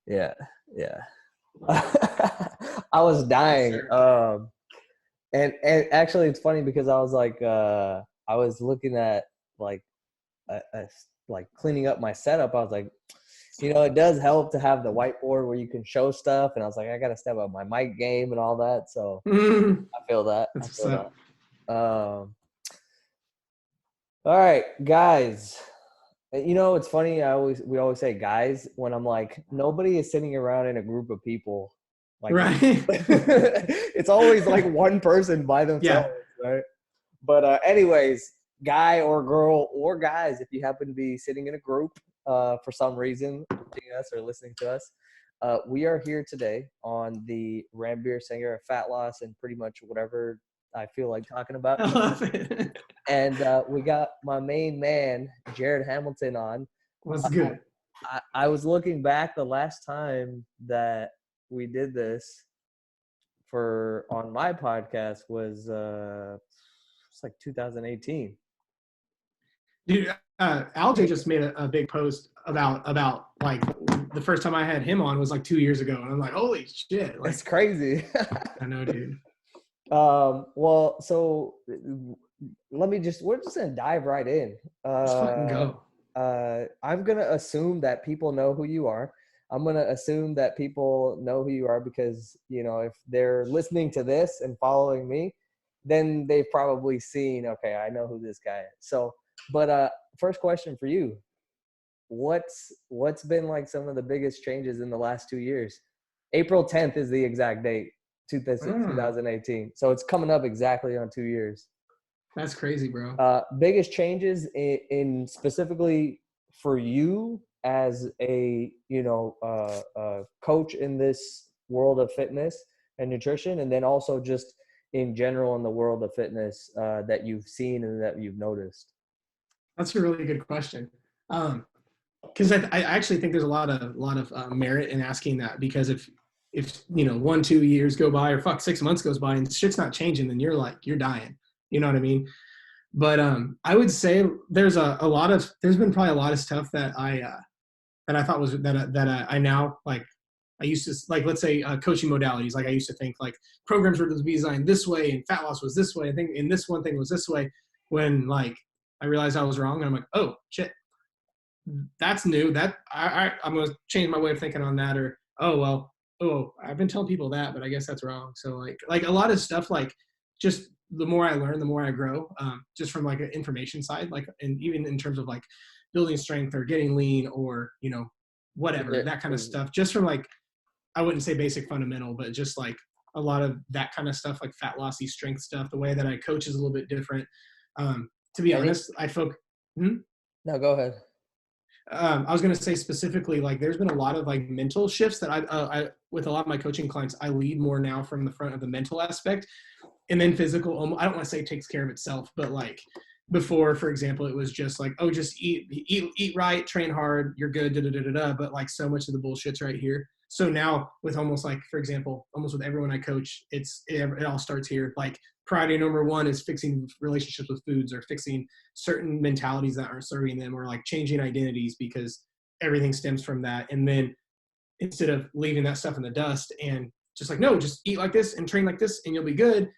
Yeah. Yeah. I was Yes, dying. sir. And actually it's funny because I was like, I was looking at like, like cleaning up my setup. I was like, it does help to have the whiteboard where you can show stuff. And I was like, I got to step up my mic game and all that. So Mm, I feel that. I that's what's feel up. that. All right, guys. It's funny. We always say guys when I'm like, nobody is sitting around in a group of people. Like Right. it's always like one person by themselves, Yeah. right? But anyways, guy or girl or guys, if you happen to be sitting in a group for some reason, watching us or listening to us, we are here today on the Ranbir Singer of Fat Loss and pretty much whatever I feel like talking about. I love it. And we got my main man, Jared Hamilton, on. What's good? I was looking back the last time that we did this for on my podcast was it's like 2018. Dude, LJ just made a big post about like the first time I had him on was like 2 years ago. And I'm like, holy shit. It's Like, crazy. I know, dude. Well, so we're just gonna dive right in. Let's fucking go. I'm gonna assume that people know who you are. I'm gonna assume that people know who you are because if they're listening to this and following me, then they've probably seen. Okay, I know who this guy is. So, but first question for you: what's been like some of the biggest changes in the last 2 years? April 10th is the exact date, Mm, 2018. So it's coming up exactly on 2 years. that's crazy, bro. Biggest changes in specifically for you as a coach in this world of fitness and nutrition, and then also just in general in the world of fitness that you've seen and that you've noticed. That's a really good question. Because I actually think there's a lot of merit in asking that, because if 1 2 years go by, or fuck 6 months goes by and shit's not changing, then you're dying. You know what I mean? But I would say there's been probably a lot of stuff that I thought was I now like. I used to, like, let's say coaching modalities. Like, I used to think like programs were to be designed this way and fat loss was this way. I think in this one thing was this way. When like I realized I was wrong, and I'm like, oh shit, that's new. That I'm gonna change my way of thinking on that. Or, oh well, oh, I've been telling people that, but I guess that's wrong. So like a lot of stuff, like, just the more I learn, the more I grow. Just from like an information side, like, and even in terms of like building strength or getting lean, or Is whatever, there, that kind of is, stuff. Just from like, I wouldn't say basic fundamental, but just like a lot of that kind of stuff, like fat lossy strength stuff. The way that I coach is a little bit different. To be any honest, I focus. Hmm? No, go ahead. I was going to say specifically, like, there's been a lot of like mental shifts that I with a lot of my coaching clients, I lead more now from the front of the mental aspect, and then physical. I don't want to say it takes care of itself, but like before, for example, it was just like, oh, just eat right, train hard, you're good, da da da da da. But like, so much of the bullshit's right here. So now, with almost like, for example, almost with everyone I coach, it all starts here. Like, priority number one is fixing relationships with foods, or fixing certain mentalities that aren't serving them, or like changing identities, because everything stems from that. And then, instead of leaving that stuff in the dust and just like, no, just eat like this and train like this and you'll be good.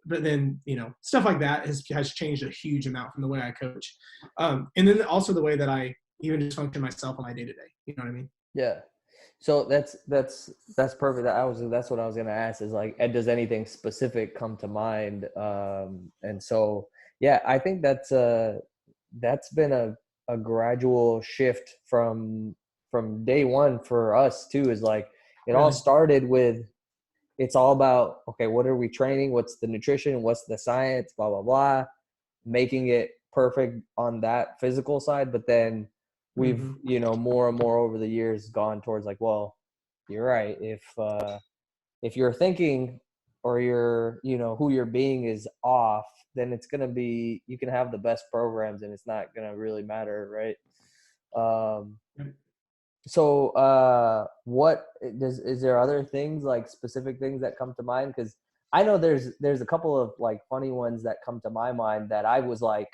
But then, stuff like that has changed a huge amount from the way I coach. And then also the way that I even just function myself on my day to day. You know what I mean? Yeah. So that's perfect. That's what I was gonna ask is like, does anything specific come to mind? And so yeah, I think that's been a gradual shift from day one for us too. Is like it all Really? started with it's all about okay, what are we training? What's the nutrition? What's the science? Blah blah blah. Making it perfect on that physical side, but then we've Mm-hmm. more and more over the years gone towards like, well, you're right. If you're thinking or you're who you're being is off, then it's gonna be you can have the best programs and it's not gonna really matter, right? Um, so what is there other things like specific things that come to mind? Because I know there's a couple of like funny ones that come to my mind that I was like,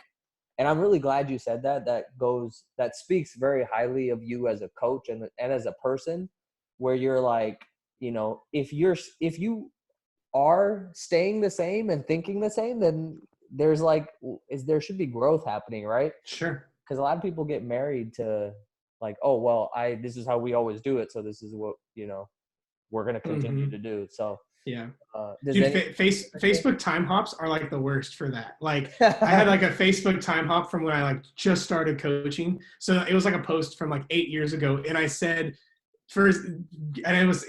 and I'm really glad you said that speaks very highly of you as a coach and as a person. where you're like, if you are staying the same and thinking the same, then there's like, there should be growth happening, right? Sure. Because a lot of people get married to like, oh, well, this is how we always do it. So this is what, we're going to continue to do. So yeah. does Dude, Facebook time hops are like the worst for that. Like I had like a Facebook time hop from when I like just started coaching. So it was like a post from like 8 years ago. And I said first, and it was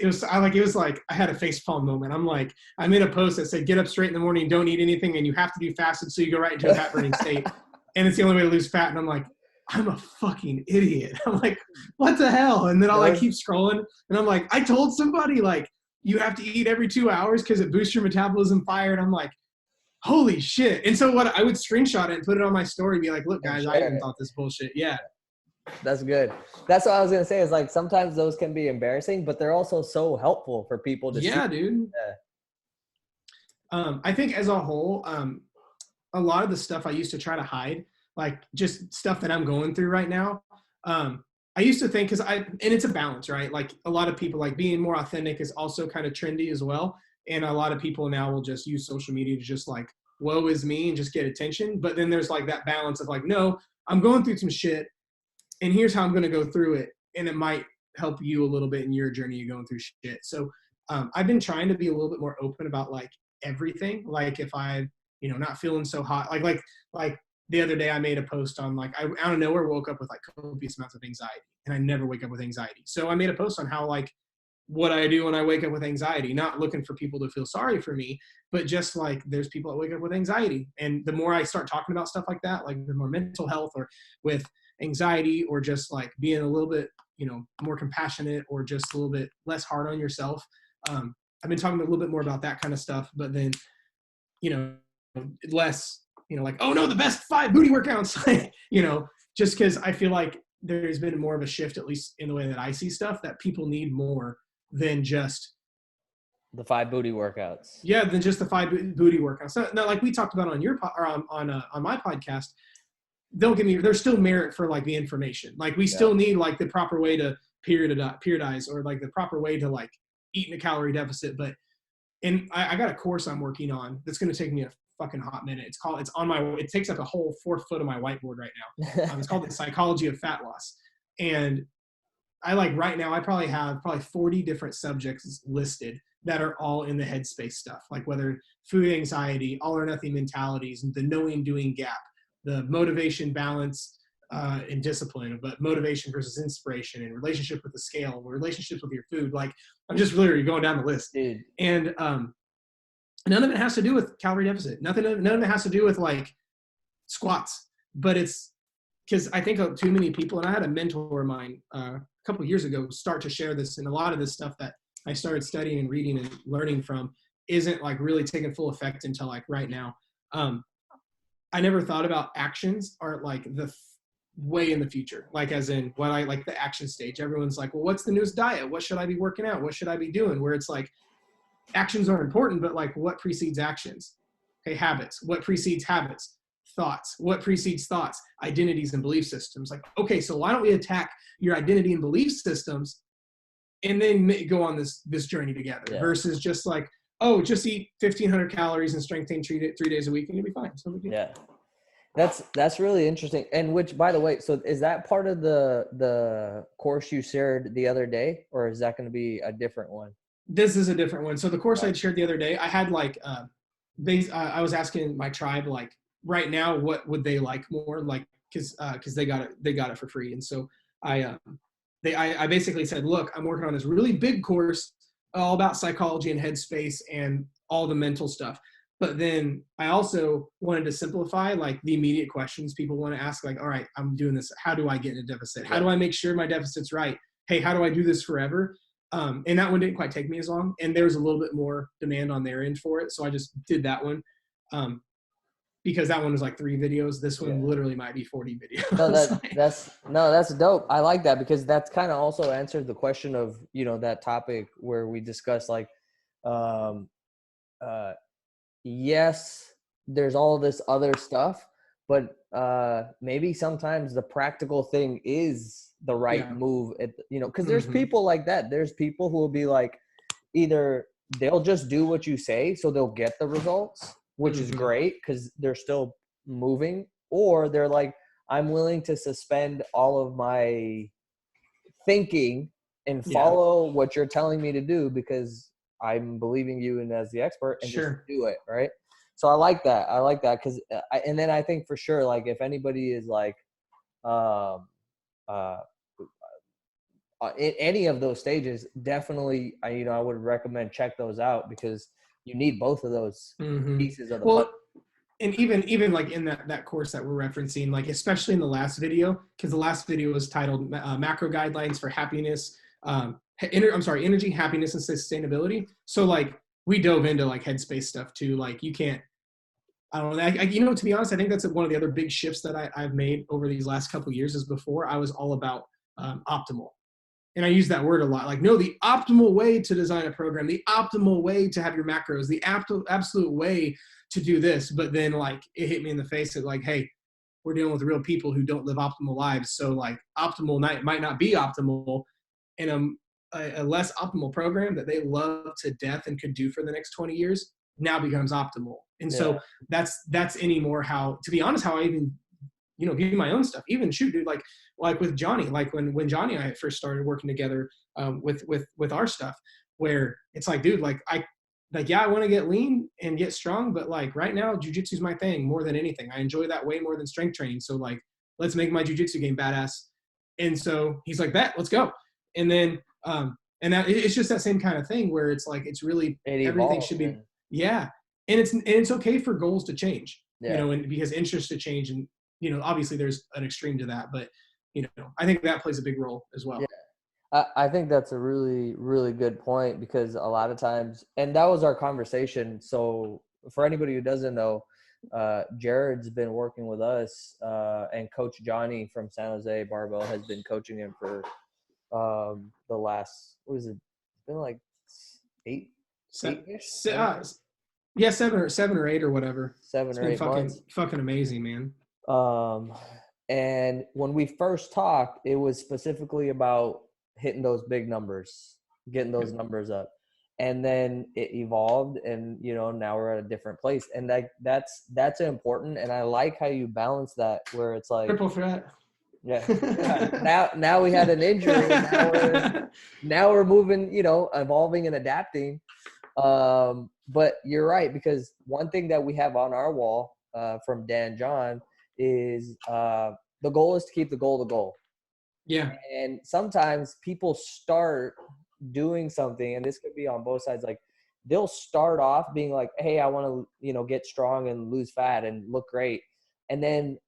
like, I had a facepalm moment. I'm like, I made a post that said, get up straight in the morning, don't eat anything. And you have to be fasted. So you go right into a fat burning state. And it's the only way to lose fat. And I'm like, I'm a fucking idiot. I'm like, what the hell? And then I'll like keep scrolling. And I'm like, I told somebody like, you have to eat every 2 hours because it boosts your metabolism fire. And I'm like, holy shit. And so what I would screenshot it and put it on my story and be like, look, guys, I even thought this bullshit. Yeah. That's good. That's what I was going to say is like, sometimes those can be embarrassing, but they're also so helpful for people to see. Yeah, dude. I think as a whole, a lot of the stuff I used to try to hide, like just stuff that I'm going through right now. I used to think, and it's a balance, right? Like a lot of people like being more authentic is also kind of trendy as well. And a lot of people now will just use social media to just like, woe is me and just get attention. But then there's like that balance of like, no, I'm going through some shit and here's how I'm going to go through it. And it might help you a little bit in your journey of going through shit. So I've been trying to be a little bit more open about like everything. Like if I'm, not feeling so hot, like the other day I made a post on like, I out of nowhere woke up with like copious amounts of anxiety, and I never wake up with anxiety. So I made a post on how like what I do when I wake up with anxiety, not looking for people to feel sorry for me, but just like there's people that wake up with anxiety. And the more I start talking about stuff like that, like the more mental health or with anxiety or just like being a little bit, more compassionate or just a little bit less hard on yourself. I've been talking a little bit more about that kind of stuff, but then, less, like, oh no, the best 5 booty workouts, just because I feel like there's been more of a shift, at least in the way that I see stuff, that people need more than just the 5 booty workouts. Yeah, than just the 5 booty workouts. Now, like we talked about on your on my podcast, don't get me. There's still merit for like the information. Like we still need like the proper way to periodize or like the proper way to like eat in a calorie deficit. But I got a course I'm working on that's going to take me a fucking hot minute. It takes up a whole 4 foot of my whiteboard right now. It's called The Psychology of Fat Loss. And I like right now, I probably have 40 different subjects listed that are all in the headspace stuff. Like whether food anxiety, all or nothing mentalities, the knowing doing gap, the motivation balance and discipline, but motivation versus inspiration and relationship with the scale, relationships with your food. Like I'm just literally going down the list. Dude. And none of it has to do with calorie deficit. None of it has to do with like squats, but it's because I think too many people, and I had a mentor of mine a couple of years ago start to share this, and a lot of this stuff that I started studying and reading and learning from isn't like really taking full effect until like right now. I never thought about actions are like the way in the future, like as in what I like the action stage. Everyone's like, well, what's the newest diet? What should I be working out? What should I be doing? Where it's like actions are important, but like what precedes actions? Okay, habits. What precedes habits? Thoughts. What precedes thoughts? Identities and belief systems. Like, okay, so why don't we attack your identity and belief systems and then go on this journey together versus just like, oh, just eat 1,500 calories and strength train 3 days a week and you'll be fine. So yeah. That's really interesting. And which, by the way, so is that part of the course you shared the other day, or is that going to be a different one? This is a different one. So the course I shared the other day, I had like, I was asking my tribe, like right now, what would they like more? Like, cause they got it for free. And so I basically said, look, I'm working on this really big course all about psychology and headspace and all the mental stuff. But then I also wanted to simplify like the immediate questions people want to ask, like, all right, I'm doing this. How do I get in a deficit? How do I make sure my deficit's right? Hey, how do I do this forever? And that one didn't quite take me as long. And there was a little bit more demand on their end for it. So I just did that one. Because that one was like 3 videos. This one literally might be 40 videos. No, that's dope. I like that because that's kind of also answered the question of, that topic where we discussed like, yes, there's all this other stuff, but maybe sometimes the practical thing is the right Yeah. move because there's Mm-hmm. people like that. There's people who will be like, either they'll just do what you say so they'll get the results, which is Mm-hmm. great because they're still moving, or they're like, I'm willing to suspend all of my thinking and Yeah. follow what you're telling me to do because I'm believing you and as the expert, and just Sure. do it, right? So I like that. I like that because and then I think for sure, like if anybody is like um uh in any of those stages, definitely I would recommend check those out because you need both of those Mm-hmm. pieces of the puzzle. Well, and even like in that course that we're referencing, like especially in the last video, because the last video was titled macro guidelines for happiness, energy, happiness, and sustainability. So like we dove into like headspace stuff too. Like you can't, I don't know, to be honest, I think that's one of the other big shifts that I've made over these last couple of years. Is before I was all about optimal. And I use that word a lot, like, no, the optimal way to design a program, the optimal way to have your macros, the absolute way to do this. But then like it hit me in the face of like, hey, we're dealing with real people who don't live optimal lives. So like optimal might not be optimal in a less optimal program that they love to death and could do for the next 20 years now becomes optimal. And Yeah. so that's anymore how, to be honest, how I even view my own stuff. Even shoot, dude, like with Johnny, like when Johnny and I first started working together with our stuff, where it's like, dude, I want to get lean and get strong, but like right now, jujitsu is my thing more than anything. I enjoy that way more than strength training. So like, let's make my jujitsu game badass. And so he's like, bet, let's go. And then and that it's just that same kind of thing where it's like it's really It everything evolves. should be yeah. And it's okay for goals to change, Yeah. and because interests to change, and obviously there's an extreme to that, but I think that plays a big role as well. Yeah. I think that's a really, really good point because a lot of times, and that was our conversation. So for anybody who doesn't know, Jared's been working with us, and Coach Johnny from San Jose Barbell has been coaching him for the last, what is it? It's been like eight, Yeah, 7 or 8 or whatever. 7 It's or been 8 months. fucking amazing, man. And when we first talked, it was specifically about hitting those big numbers, getting those numbers up. And then it evolved, and now we're at a different place. And that's important. And I like how you balance that, where it's like Triple threat. Yeah. Now we had an injury. Now we're moving, evolving and adapting. But you're right, because one thing that we have on our wall from Dan John is the goal is to keep the goal the goal. Yeah. And sometimes people start doing something, and this could be on both sides. Like they'll start off being like, hey, I want to, get strong and lose fat and look great. And then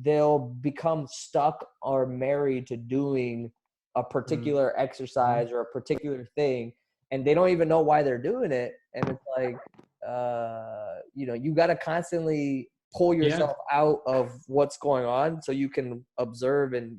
they'll become stuck or married to doing a particular exercise or a particular thing, and they don't even know why they're doing it. And it's like, you got to constantly pull yourself out of what's going on so you can observe and,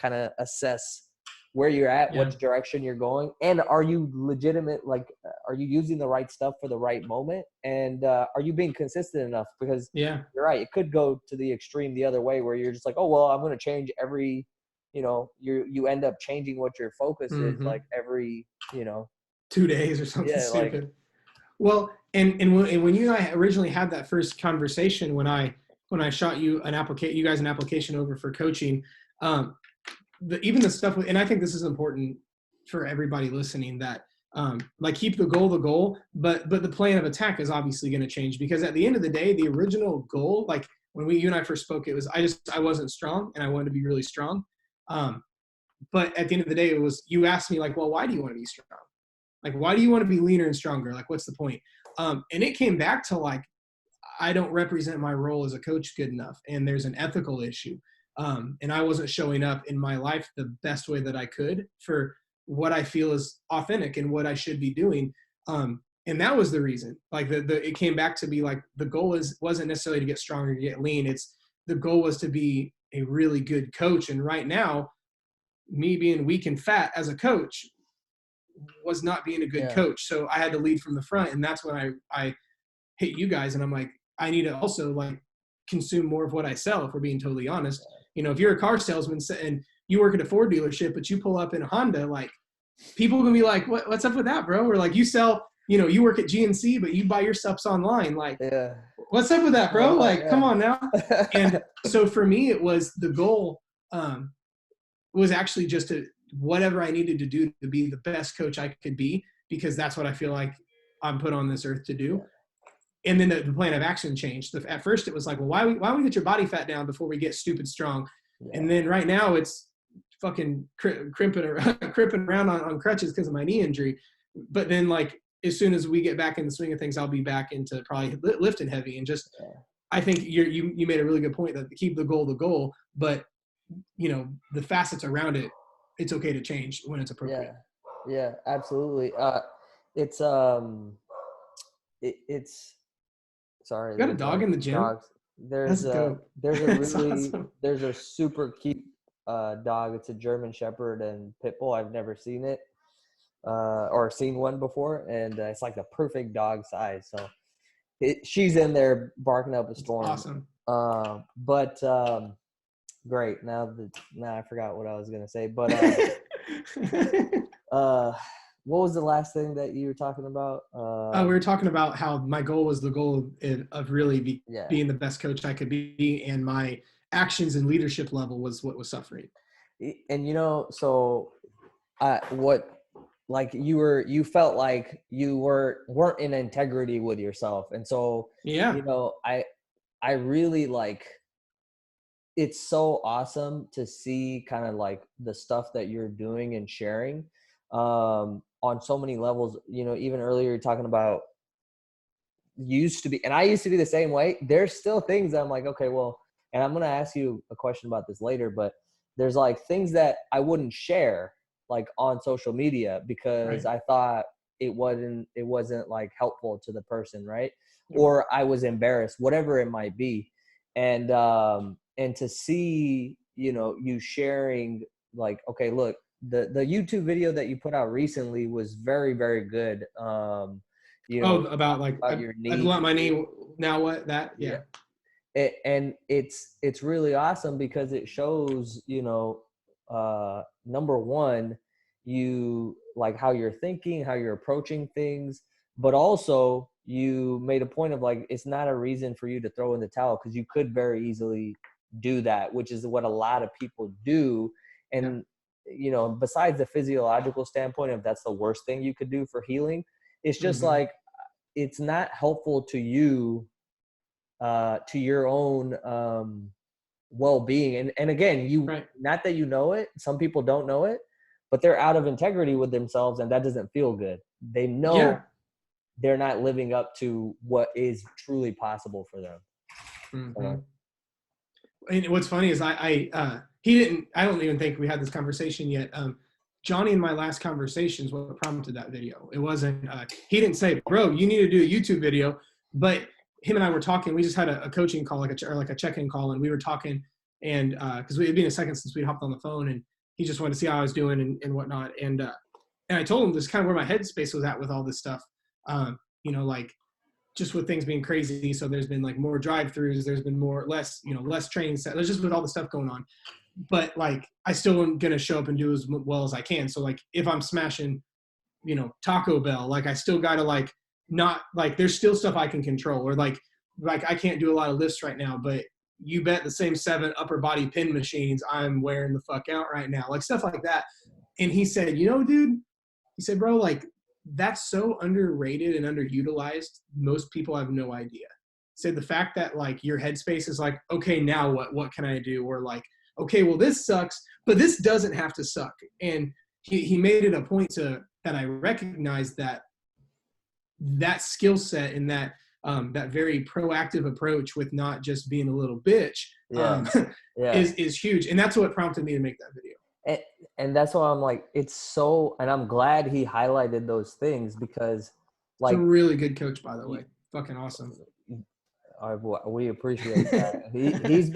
kind of assess where you're at, which direction you're going, and are you legitimate? Like, are you using the right stuff for the right moment? And are you being consistent enough? Because you're right, it could go to the extreme the other way, where you're just like, oh, well, I'm going to change every, you end up changing what your focus is like every, 2 days or something stupid. Like, well, and when you and I originally had that first conversation, when I shot you you guys an application over for coaching, even the stuff, and I think this is important for everybody listening, that like keep the goal, but the plan of attack is obviously going to change, because at the end of the day, the original goal, like when you and I first spoke, it was I wasn't strong and I wanted to be really strong. But at the end of the day, it was, you asked me like, well, why do you want to be strong? Like, why do you want to be leaner and stronger? Like, what's the point? And it came back to like, I don't represent my role as a coach good enough, and there's an ethical issue. And I wasn't showing up in my life the best way that I could for what I feel is authentic and what I should be doing. And that was the reason. Like it came back to be like, the goal wasn't necessarily to get stronger, to get lean. The goal was to be a really good coach. And right now, me being weak and fat as a coach was not being a good coach. So I had to lead from the front. And that's when I hit you guys, and I'm like, I need to also like consume more of what I sell, if we're being totally honest. You know, if you're a car salesman and you work at a Ford dealership, but you pull up in a Honda, like, people can be like, what's up with that, bro? Or like, you sell, you know, you work at GNC, but you buy your stuffs online. Like, Yeah. what's up with that, bro? Like, Yeah. come on now. And so for me, it was the goal was actually just to whatever I needed to do to be the best coach I could be, because that's what I feel like I'm put on this earth to do. And then the plan of action changed. At first it was like, well, why don't we get your body fat down before we get stupid strong? Yeah. And then right now it's fucking crimping around on crutches because of my knee injury. But then, like, as soon as we get back in the swing of things, I'll be back into probably lifting heavy. And just, I think you made a really good point that keep the goal, but you know, the facets around it, it's okay to change when it's appropriate. Yeah, absolutely. It's sorry. You got a dog in the gym? Dogs. There's a awesome. There's a super cute dog. It's a German Shepherd and Pit Bull. I've never seen it or seen one before, and it's like the perfect dog size. So she's in there barking up a storm. Awesome. Great. Now I forgot what I was gonna say, but what was the last thing that you were talking about? We were talking about how my goal was the goal of really being the best coach I could be, and my actions and leadership level was what was suffering. And you know, so you felt like you weren't in integrity with yourself, and so you know, I really like. It's so awesome to see kind of like the stuff that you're doing and sharing on so many levels. You know, even earlier you're talking about and I used to be the same way. There's still things that I'm like, okay, well, and I'm going to ask you a question about this later, but there's like things that I wouldn't share like on social media because I thought it wasn't like helpful to the person. Right. Or I was embarrassed, whatever it might be. And to see, you know, you sharing like, okay, look, the YouTube video that you put out recently was very, very good. You know, about your knee. I blunt my knee. Now what? That, yeah. And it's really awesome because it shows, you know, number one, you like how you're thinking, how you're approaching things, but also you made a point of like, it's not a reason for you to throw in the towel because you could very easily do that, which is what a lot of people do. And you know, besides the physiological standpoint, if that's the worst thing you could do for healing, it's just like it's not helpful to you, to your own well-being. And again, not that you know it, some people don't know it, but they're out of integrity with themselves, and that doesn't feel good. They know they're not living up to what is truly possible for them. And what's funny is I don't even think we had this conversation yet. Johnny and my last conversations, what prompted that video. It wasn't, he didn't say, bro, you need to do a YouTube video, but him and I were talking. We just had a coaching call, like a check-in call. And we were talking, and cause it had been a second since we'd hopped on the phone, and he just wanted to see how I was doing and whatnot. And I told him this kind of where my headspace was at with all this stuff. You know, like, just with things being crazy. So there's been like more drive-throughs, there's been less trains. There's just with all the stuff going on. But like, I still am going to show up and do as well as I can. So like, if I'm smashing, you know, Taco Bell, like I still got to like, not like, there's still stuff I can control, or like I can't do a lot of lifts right now, but you bet the same 7 upper body pin machines I'm wearing the fuck out right now, like stuff like that. And he said, you know, dude, he said, bro, like, that's so underrated and underutilized. Most people have no idea. So the fact that like your headspace is like, okay, now what can I do? Or like, okay, well, this sucks, but this doesn't have to suck. And he made it a point that I recognize that skill set and that very proactive approach with not just being a little bitch is huge. And that's what prompted me to make that video. And that's why I'm like, and I'm glad he highlighted those things because like, he's a really good coach, by the way. Fucking awesome. We appreciate that.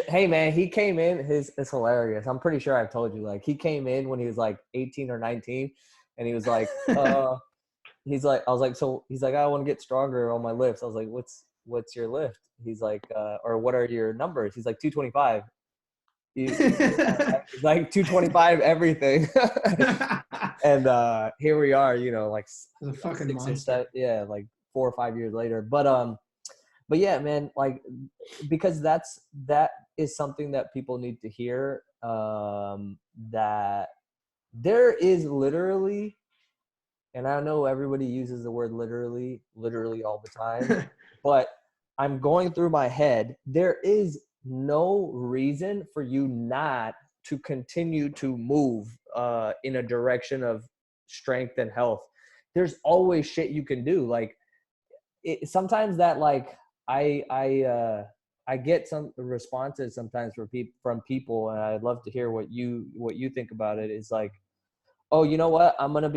Hey man, he came in, it's hilarious. I'm pretty sure I've told you, like, he came in when he was like 18 or 19 and he was like, I was like, I want to get stronger on my lifts. I was like, what's your lift? He's like, or what are your numbers? He's like 225. He's like 225 everything. And here we are, you know, like a fucking 6 or monster. 7, like 4 or 5 years later. But yeah, man, like, because that is something that people need to hear, that there is literally, and I know everybody uses the word literally all the time, but I'm going through my head, there is no reason for you not to continue to move in a direction of strength and health. There's always shit you can do. Like, sometimes that, like, I get some responses sometimes from people, and I'd love to hear what you think about it. Is like, oh, you know what? I'm gonna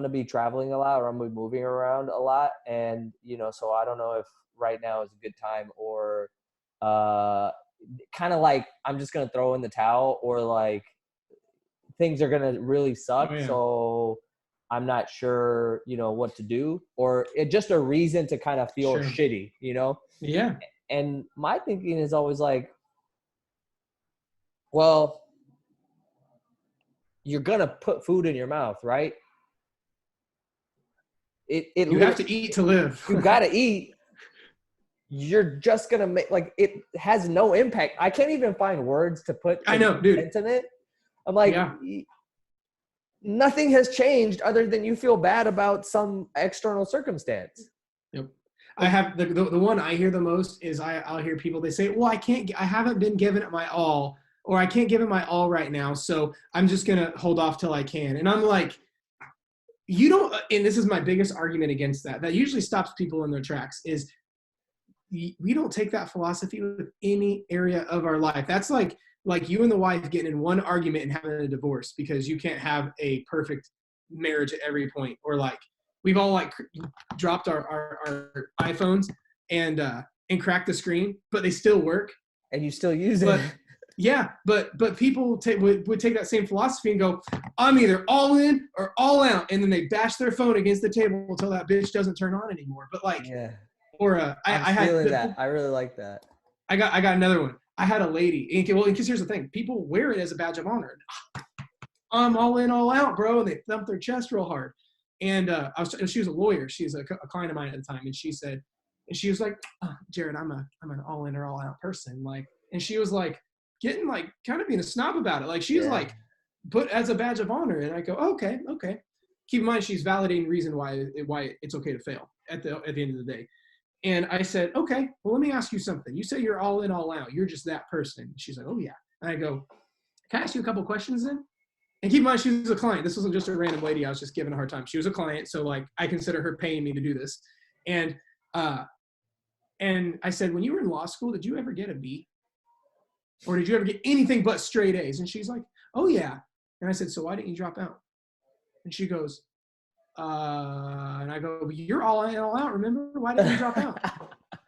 be traveling a lot, or I'm gonna be moving around a lot, and you know, so I don't know if right now is a good time, or kind of like I'm just gonna throw in the towel, or like things are gonna really suck, so I'm not sure, you know, what to do, or just a reason to kind of feel shitty, you know? Yeah. And my thinking is always like, well, you're gonna put food in your mouth, right? You have to eat to live. You gotta eat. You're just gonna make, like, it has no impact. I can't even find words to put I know, dude. in it. I'm like, nothing has changed other than you feel bad about some external circumstance. Yep. I have the one I hear the most is I'll hear people, they say, well, I haven't been given it my all, or I can't give it my all right now, so I'm just gonna hold off till I can. And I'm like, you don't, and this is my biggest argument against that usually stops people in their tracks, is we don't take that philosophy with any area of our life. That's like you and the wife getting in one argument and having a divorce because you can't have a perfect marriage at every point. Or like we've all like dropped our iPhones and cracked the screen, but they still work. And you still use it. Yeah, but people would take that same philosophy and go, I'm either all in or all out, and then they bash their phone against the table until that bitch doesn't turn on anymore. But like, yeah. Or I had that. I really like that. I got another one. I had a lady. Because here's the thing: people wear it as a badge of honor. I'm all in, all out, bro, and they thump their chest real hard. And she was a lawyer. She was a client of mine at the time, and she was like, oh, Jared, I'm an all in or all out person. Like, and she was like getting like kind of being a snob about it. Like she was like put as a badge of honor, and I go, okay. Keep in mind, she's validating reason why it's okay to fail at the end of the day. And I said, okay, well, let me ask you something. You say you're all in, all out. You're just that person. She's like, oh, yeah. And I go, can I ask you a couple questions then? And keep in mind, she was a client. This wasn't just a random lady I was just giving a hard time. She was a client, so, like, I consider her paying me to do this. And I said, when you were in law school, did you ever get a B? Or did you ever get anything but straight A's? And she's like, oh, yeah. And I said, so why didn't you drop out? And she goes, and I go, you're all in, all out, remember? Why didn't you drop out?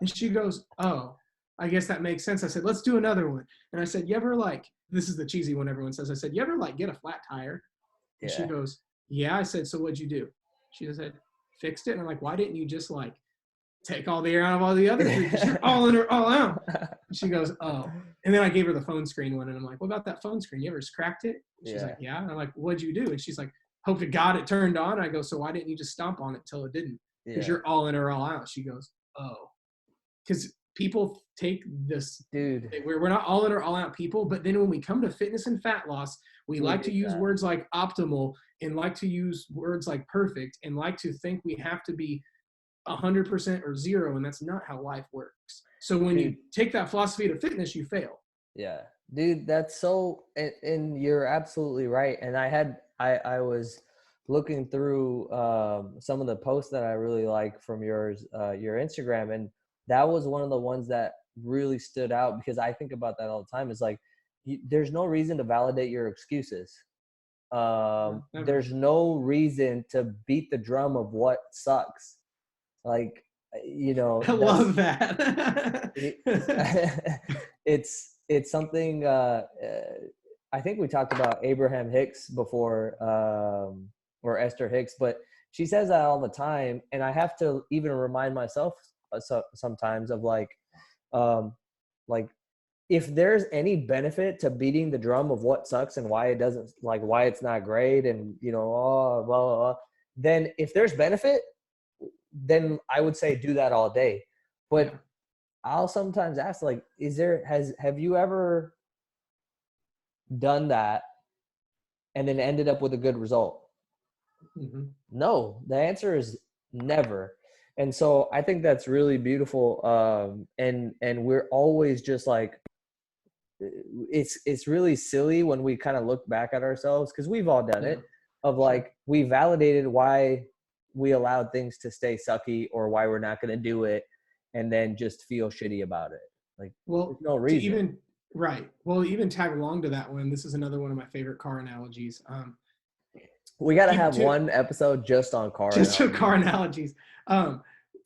And she goes, oh, I guess that makes sense. I said, let's do another one. And I said, you ever like, this is the cheesy one everyone says. I said, you ever like get a flat tire? And she goes, yeah. I said, so what'd you do? She said, fixed it. And I'm like, why didn't you just like take all the air out of all the other three? Because you're all in or all out. And she goes, oh. And then I gave her the phone screen one. And I'm like, what about that phone screen? You ever just cracked it? She's like, yeah. And I'm like, what'd you do? And she's like, hope to God it turned on. I go, so why didn't you just stomp on it till it didn't? Because you're all in or all out. She goes, oh. Because people take this, dude. We're not all in or all out people, but then when we come to fitness and fat loss, we like to use words like optimal and like to use words like perfect and like to think we have to be 100% or zero, and that's not how life works. So when you take that philosophy to fitness, you fail. Yeah, dude, that's so, and you're absolutely right. And I was looking through some of the posts that I really like from your Instagram, and that was one of the ones that really stood out because I think about that all the time. It's like, there's no reason to validate your excuses. There's no reason to beat the drum of what sucks. Like, you know, I love that. It's something, I think we talked about Abraham Hicks before, or Esther Hicks, but she says that all the time. And I have to even remind myself sometimes of um, like if there's any benefit to beating the drum of what sucks and why it doesn't, like why it's not great, and oh, blah, blah, blah, then if there's benefit, then I would say do that all day. But Yeah. I'll sometimes ask, like, have you ever done that and then ended up with a good result? Mm-hmm. No, the answer is never. And so I think that's really beautiful. And we're always just like, it's really silly when we kind of look back at ourselves, because we've all done Yeah. it, of like, we validated why we allowed things to stay sucky or why we're not going to do it, and then just feel shitty about it. Like, there's Well, no to reason. even right. Well, even tag along to that one. This is another one of my favorite car analogies. We got to People have too. one episode just on car Just for analogies. car analogies.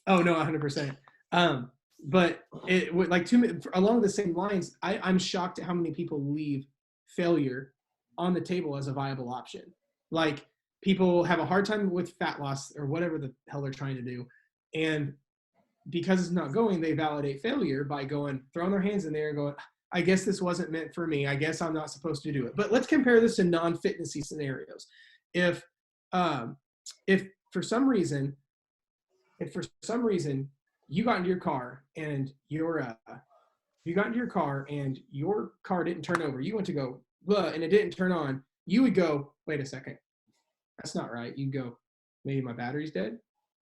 Oh no, 100%. But it would like along the same lines. I'm shocked at how many people leave failure on the table as a viable option. Like people have a hard time with fat loss or whatever the hell they're trying to do, and because it's not going, they validate failure by throwing their hands in there and going, I guess this wasn't meant for me. I guess I'm not supposed to do it. But let's compare this to non-fitnessy scenarios. If um, if for some reason you got into your car and your car didn't turn over, you went to go and it didn't turn on, you would go, wait a second, that's not right. You'd go, maybe my battery's dead,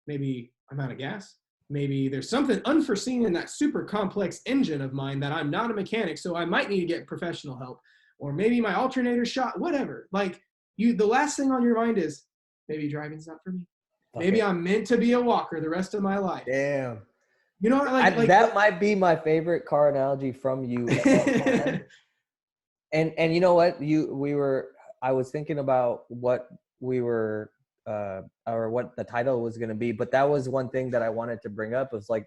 maybe I'm out of gas, maybe there's something unforeseen in that super complex engine of mine that I'm not a mechanic, so I might need to get professional help, or maybe my alternator shot, whatever. Like the last thing on your mind is, maybe driving's not for me. Maybe I'm meant to be a walker the rest of my life. Damn. You know, That might be my favorite car analogy from you of all time. And you know what? I was thinking about what we were or what the title was going to be, but that was one thing that I wanted to bring up. It was like,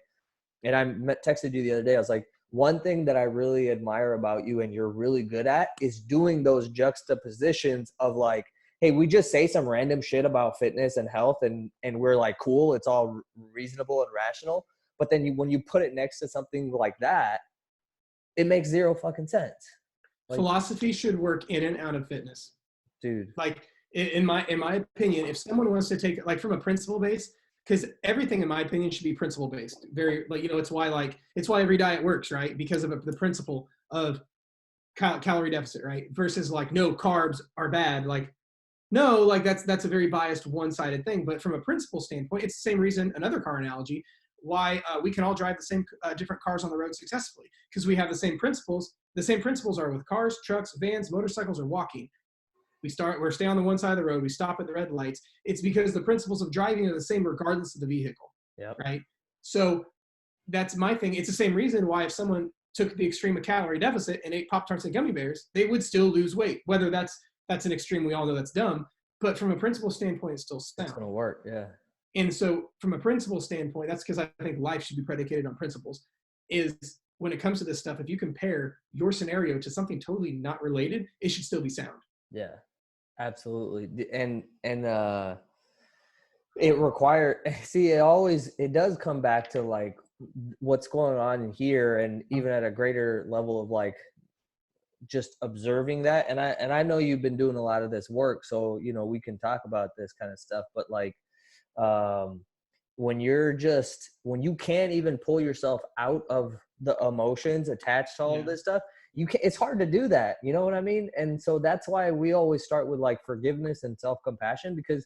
and I texted you the other day. I was like, one thing that I really admire about you and you're really good at is doing those juxtapositions of like, hey, we just say some random shit about fitness and health, and we're like, cool, it's all reasonable and rational. But then when you put it next to something like that, it makes zero fucking sense. Like, philosophy should work in and out of fitness. dude. Like in my opinion, if someone wants to take it like from a principle base, because everything in my opinion should be principle based. Very like it's why every diet works, right? Because of the principle of calorie deficit, right? Versus like no, carbs are bad. Like no, like that's a very biased one-sided thing. But from a principle standpoint, it's the same reason, another car analogy, why we can all drive the same different cars on the road successfully, because we have the same principles. The same principles are with cars, trucks, vans, motorcycles, or walking. We're stay on the one side of the road. We stop at the red lights. It's because the principles of driving are the same regardless of the vehicle. Yep. Right. So that's my thing. It's the same reason why if someone took the extreme of calorie deficit and ate Pop-Tarts and gummy bears, they would still lose weight. Whether that's an extreme, we all know that's dumb. But from a principle standpoint, it's still sound. It's going to work. Yeah. And so from a principle standpoint, that's because I think life should be predicated on principles. Is when it comes to this stuff, if you compare your scenario to something totally not related, it should still be sound. Yeah, absolutely. And it does come back to like what's going on in here, and even at a greater level of like just observing that. And I know you've been doing a lot of this work, so we can talk about this kind of stuff, but like when you can't even pull yourself out of the emotions attached to all of this stuff, it's hard to do that. You know what I mean? And so that's why we always start with like forgiveness and self-compassion, because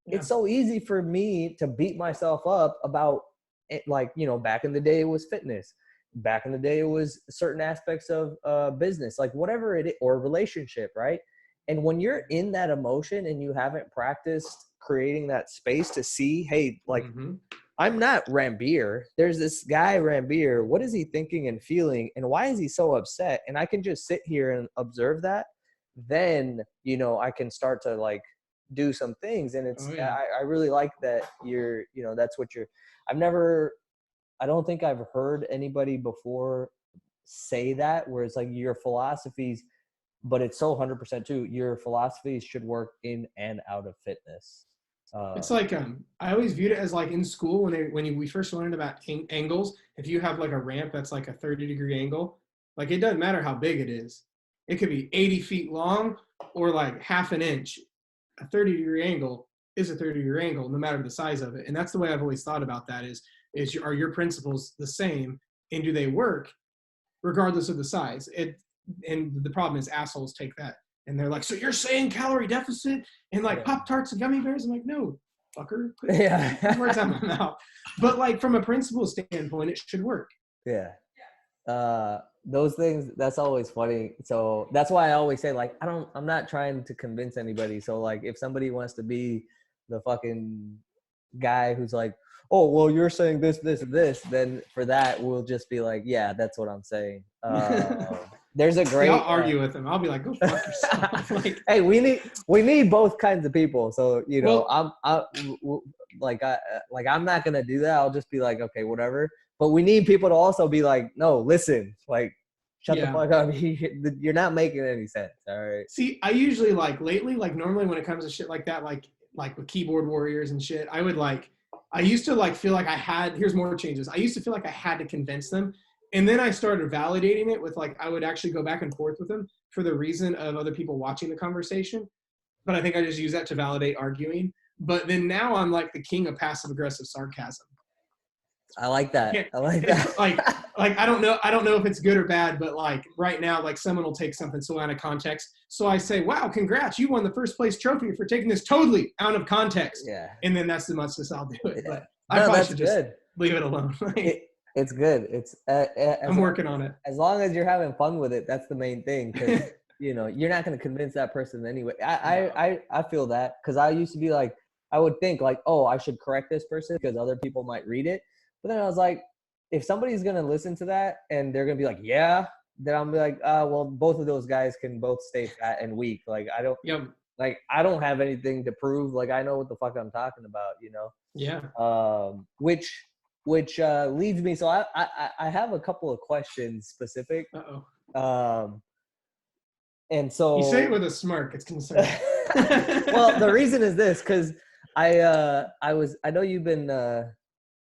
it's so easy for me to beat myself up about it. Like, back in the day it was fitness. Back in the day it was certain aspects of business, like whatever it is, or relationship, right? And when you're in that emotion and you haven't practiced creating that space to see, hey, like, I'm not Rambier. There's this guy Rambier. What is he thinking and feeling? And why is he so upset? And I can just sit here and observe that. Then, I can start to like do some things. And it's, I really like that that's what I don't think I've heard anybody before say that, where it's like your philosophies, but it's so 100% true. Your philosophies should work in and out of fitness. It's like I always viewed it as like in school we first learned about angles. If you have like a ramp that's like a 30-degree angle, like it doesn't matter how big it is. It could be 80 feet long or like half an inch. A 30-degree angle is a 30-degree angle, no matter the size of it. And that's the way I've always thought about that. Are your principles the same, and do they work regardless of the size? And the problem is assholes take that and they're like, so you're saying calorie deficit and like Pop-Tarts and gummy bears? I'm like, no, fucker. Put words out of my mouth. But like from a principle standpoint, it should work. Yeah. Those things, that's always funny. So that's why I always say, like, I'm not trying to convince anybody. So like if somebody wants to be the fucking guy who's like, oh, well, you're saying this, then for that, we'll just be like, yeah, that's what I'm saying. There's a great. I'll argue with him. I'll be like, go fuck yourself. Like, hey, we need both kinds of people. So I'm not gonna do that. I'll just be like, okay, whatever. But we need people to also be like, no, listen, like, shut the fuck up. You're not making any sense. All right. See, I usually lately, normally when it comes to shit like that, like with keyboard warriors and shit, I used to feel like here's more changes. I used to feel like I had to convince them. And then I started validating it with I would actually go back and forth with them for the reason of other people watching the conversation. But I think I just use that to validate arguing. But then now I'm like the king of passive aggressive sarcasm. I like that. I don't know if it's good or bad, but right now, someone will take something so out of context. So I say, wow, congrats, you won the first place trophy for taking this totally out of context. Yeah. And then that's the most as I'll do it. Yeah. But I probably should just good. leave it alone. It's good. It's I'm working on it. As long as you're having fun with it, that's the main thing. Because you're not going to convince that person anyway. I feel that, because I used to be like, I would think oh, I should correct this person because other people might read it. But then I was like, if somebody's going to listen to that and they're going to be like, yeah, then I'm like, well, both of those guys can both stay fat and weak. I don't have anything to prove. I know what the fuck I'm talking about, Yeah. Which leads me. So I have a couple of questions specific. And so you say it with a smirk. It's concerning. Well, the reason is this, because I know you've been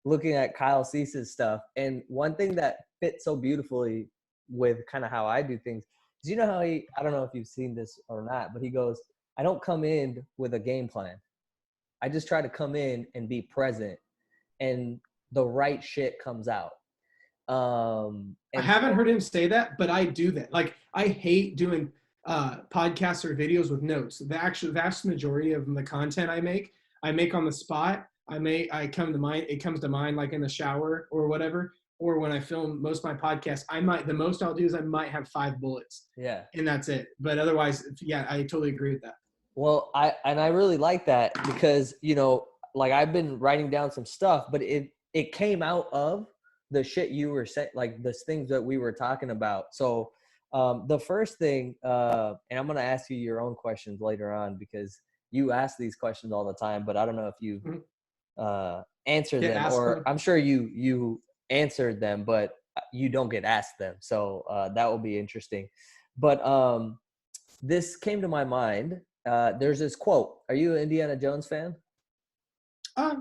looking at Kyle Cease's stuff, and one thing that fits so beautifully with kind of how I do things is, how I don't know if you've seen this or not, but he goes, I don't come in with a game plan. I just try to come in and be present, and the right shit comes out. I haven't heard him say that, but I do that. I hate doing podcasts or videos with notes. The actual vast majority of the content I make on the spot. It comes to mind in the shower or whatever, or when I film most of my podcasts, the most I'll do is I might have 5 bullets. Yeah. And that's it. But otherwise, yeah, I totally agree with that. Well, I really like that because, I've been writing down some stuff, but it came out of the shit you were saying, the things that we were talking about. So the first thing, and I'm going to ask you your own questions later on, because you ask these questions all the time, but I don't know if you answer them, or I'm sure you answered them, but you don't get asked them. So that will be interesting. But this came to my mind. There's this quote. Are you an Indiana Jones fan?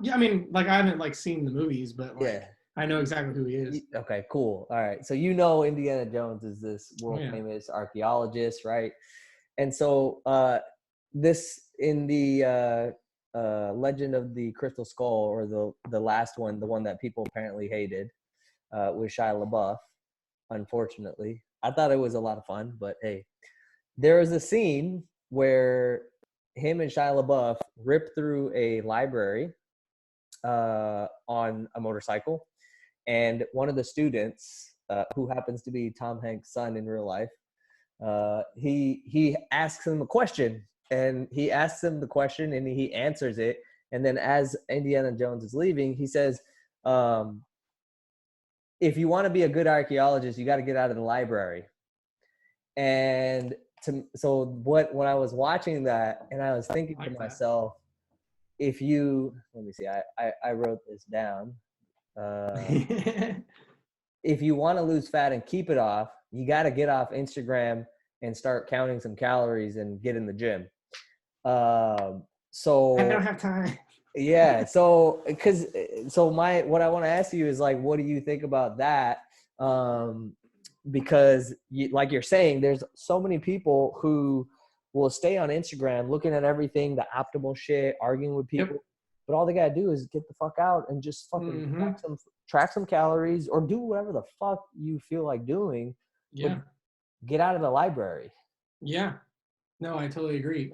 Yeah, I mean, I haven't seen the movies, but yeah. I know exactly who he is. Okay, cool. All right. So Indiana Jones is this world famous archaeologist, right? And so this in the Legend of the Crystal Skull, or the last one, the one that people apparently hated, with Shia LaBeouf, unfortunately. I thought it was a lot of fun, but hey. There was a scene where him and Shia LaBeouf ripped through a library on a motorcycle, and one of the students, who happens to be Tom Hanks' son in real life, he asks him a question, and he asks him the question and he answers it, and then as Indiana Jones is leaving, he says, if you want to be a good archaeologist, you got to get out of the library. And when I was watching that, and I was thinking to myself, let me see, I wrote this down. If you want to lose fat and keep it off, you got to get off Instagram and start counting some calories and get in the gym. I So don't have time. yeah, so what I want to ask you is like, what do you think about that? Because like you're saying, there's so many people who will stay on Instagram looking at everything, the optimal shit, arguing with Yep. people, but all they gotta do is get the fuck out and just fucking Mm-hmm. track some calories or do whatever the fuck you feel like doing, but Yeah. get out of the library. Yeah. No, I totally agree.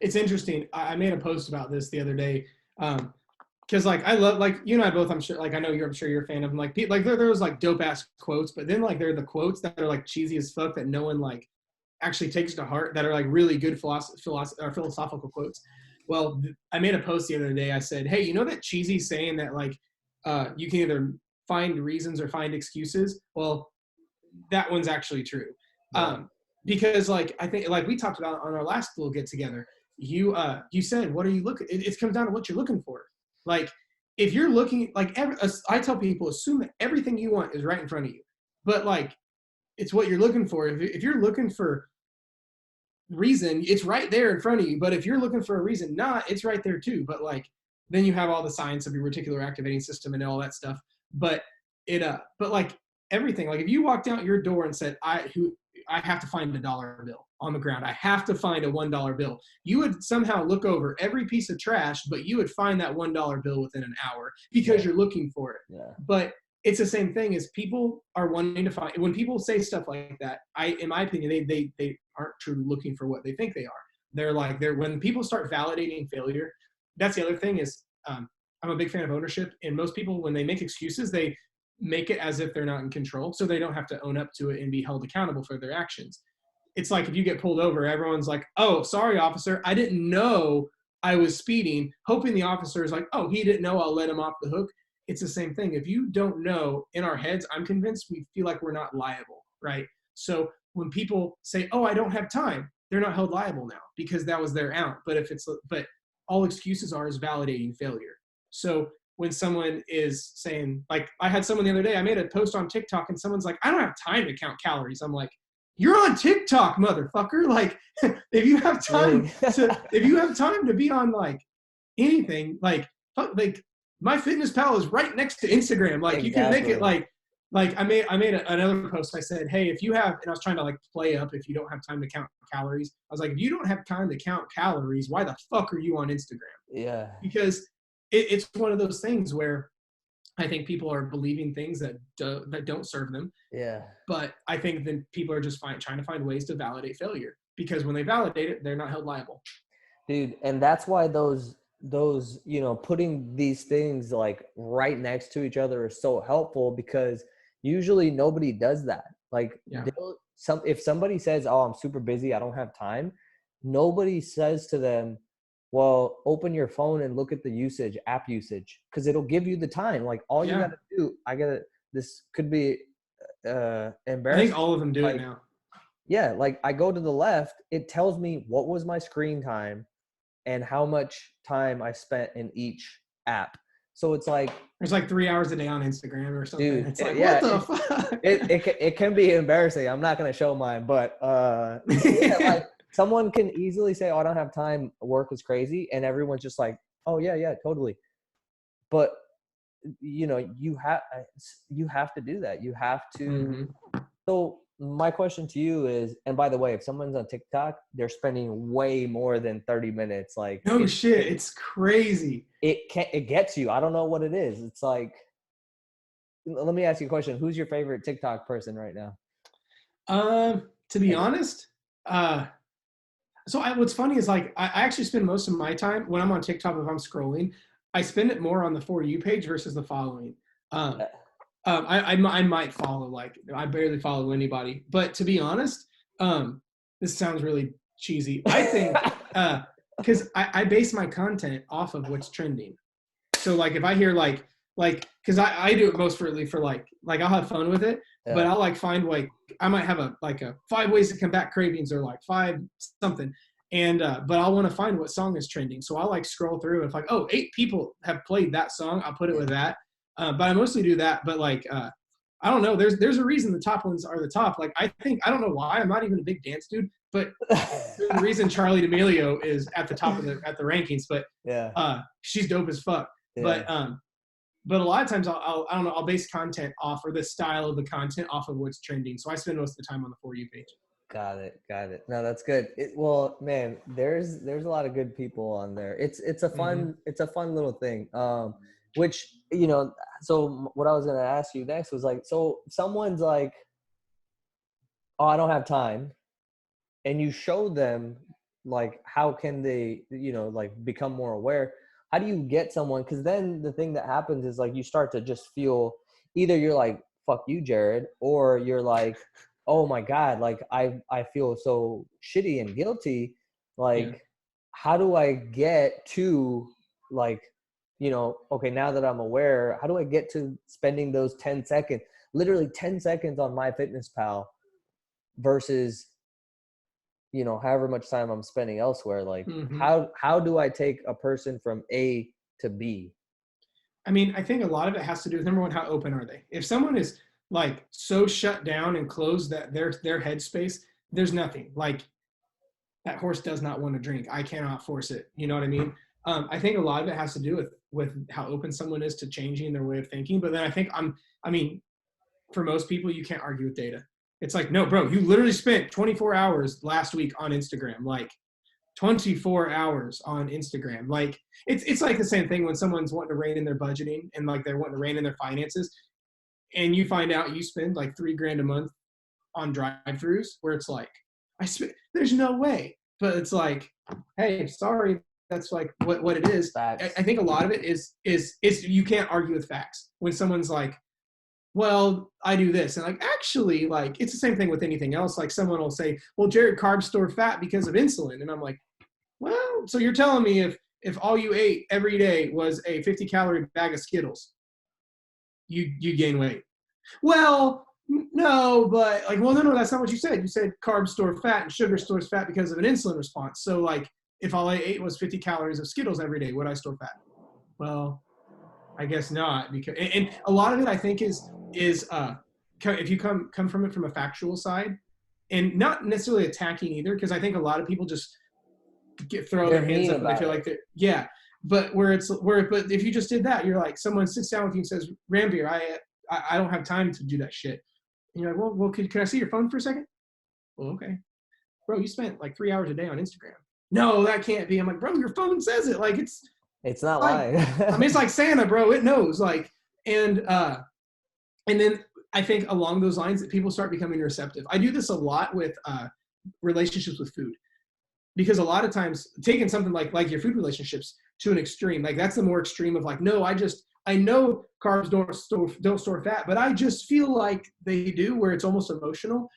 It's interesting. I made a post about this the other day. Because like I love, like you and I both, I'm sure, like I know I'm sure you're a fan of them. Like like there was like dope ass quotes, but then like there are the quotes that are like cheesy as fuck that no one like actually takes to heart, that are like really good philosophical quotes. Well, I made a post the other day. I said, hey, you know that cheesy saying that like you can either find reasons or find excuses? Well, that one's actually true. Yeah. Because like I think like we talked about on our last little get together, you said, what are you looking, it comes down to what you're looking for. Like if you're looking, like I tell people, assume that everything you want is right in front of you, but like it's what you're looking for. If you're looking for reason, it's right there in front of you, but if you're looking for a reason not, it's right there too. But like then you have all the science of your reticular activating system and all that stuff. But but like everything, like if you walked out your door and said, I have to find $1 bill on the ground, I have to find a $1 bill, you would somehow look over every piece of trash, but you would find that $1 bill within an hour because you're looking for it. Yeah. But it's the same thing as people are wanting to find, when people say stuff like that, in my opinion, they aren't truly looking for what they think they are. When people start validating failure, that's the other thing is, I'm a big fan of ownership, and most people, when they make excuses, they make it as if they're not in control, so they don't have to own up to it and be held accountable for their actions. It's like if you get pulled over, everyone's like, oh, sorry, officer, I didn't know I was speeding, hoping the officer is like, oh, he didn't know, I'll let him off the hook. It's the same thing. If you don't know, in our heads, I'm convinced we feel like we're not liable, right? So when people say, oh, I don't have time, they're not held liable now because that was their out. But all excuses are is validating failure. So when someone is saying, like I had someone the other day, I made a post on TikTok and someone's like, I don't have time to count calories. I'm like, you're on TikTok, motherfucker. Like if you have time to be on like anything, like MyFitnessPal is right next to Instagram. Like you can make it like I made another post. I said, hey, if you have, and I was trying to like play up, if you don't have time to count calories, I was like, if you don't have time to count calories, why the fuck are you on Instagram? Yeah. Because it's one of those things where I think people are believing things that don't serve them. Yeah. But I think then people are just trying to find ways to validate failure, because when they validate it, they're not held liable. Dude, and that's why those putting these things like right next to each other is so helpful, because usually nobody does that. Like if somebody says, oh, I'm super busy, I don't have time, nobody says to them, well, open your phone and look at the app usage, because it'll give you the time. Like all you gotta do, this could be embarrassing. I think all of them do it now. Yeah, like I go to the left, it tells me what was my screen time and how much time I spent in each app. So it's like there's like 3 hours a day on Instagram or something. Dude, it's like, what the fuck? It can be embarrassing. I'm not gonna show mine, but like someone can easily say, oh, I don't have time, work is crazy, and everyone's just like, oh yeah, totally. But you have to do that. You have to. Mm-hmm. So my question to you is, and by the way, if someone's on TikTok, they're spending way more than 30 minutes. Like it's crazy. It gets you. I don't know what it is. It's like, let me ask you a question. Who's your favorite TikTok person right now? To be honest, what's funny is like I actually spend most of my time when I'm on TikTok, if I'm scrolling, I spend it more on the For You page versus the following. I might follow, like I barely follow anybody, but to be honest, this sounds really cheesy. I think because I base my content off of what's trending. So like if I hear like because I do it mostly for like I'll have fun with it, but I'll like find like I might have a 5 ways to combat cravings or like 5 something. And but I'll want to find what song is trending. So I'll like scroll through and it's like, oh, 8 people have played that song, I'll put it with that. But I mostly do that. But like I don't know. There's a reason the top ones are the top. Like I don't know why. I'm not even a big dance dude, but there's a reason Charlie D'Amelio is at the top of the rankings. But Yeah. she's dope as fuck. Yeah. But a lot of times I don't know, I'll base content off, or the style of the content off of what's trending. So I spend most of the time on the For You page. Got it. No, that's good. Well, man, there's a lot of good people on there. It's a fun little thing. Which, you know, so what I was gonna ask you next was like, so someone's like, oh, I don't have time, and you show them like how can they, you know, like become more aware. How do you get someone? Because then the thing that happens is like you start to just feel, either you're like, fuck you, Jared, or you're like, oh my God, like I feel so shitty and guilty. Like, how do I get to, like, you know, okay, now that I'm aware, how do I get to spending those 10 seconds, literally 10 seconds on MyFitnessPal versus, you know, however much time I'm spending elsewhere? Like, how do I take a person from A to B? I mean, I think a lot of it has to do with, number one, how open are they? If someone is like so shut down and closed that their headspace, there's nothing. Like, that horse does not want to drink. I cannot force it. You know what I mean? I think a lot of it has to do with how open someone is to changing their way of thinking. But then I mean, for most people, you can't argue with data. It's like, no, bro, you literally spent 24 hours last week on Instagram. Like, 24 hours on Instagram. Like, it's like the same thing when someone's wanting to rein in their budgeting and like they're wanting to rein in their finances, and you find out you spend like $3,000 a month on drive-throughs, where it's like, there's no way. But it's like, hey, sorry, that's like what it is. I think a lot of it is you can't argue with facts. When someone's like, well, I do this, and like, actually, like, it's the same thing with anything else. Like, someone will say, well, Jared, carbs store fat because of insulin. And I'm like, well, so you're telling me if all you ate every day was a 50-calorie bag of Skittles, you gain weight? Well, no, but like, well, no, that's not what you said. You said carbs store fat and sugar stores fat because of an insulin response. So like, if all I ate was 50 calories of Skittles every day, would I store fat? Well, I guess not, because, and a lot of it I think is if you come from it from a factual side, and not necessarily attacking either, because I think a lot of people just throw their hands up and they feel like they're, but but if you just did that, you're like, someone sits down with you and says, Ranveer, I don't have time to do that shit. And you're like, well, can I see your phone for a second? Well, okay. Bro, you spent like 3 hours a day on Instagram. No, that can't be. I'm like, bro, your phone says it. Like, it's not like, lying. I mean, it's like Santa, bro. It knows. Like, and then I think along those lines that people start becoming receptive. I do this a lot with relationships with food, because a lot of times taking something like your food relationships to an extreme, like that's the more extreme of like, no, I know carbs don't store fat, but I just feel like they do, where it's almost emotional.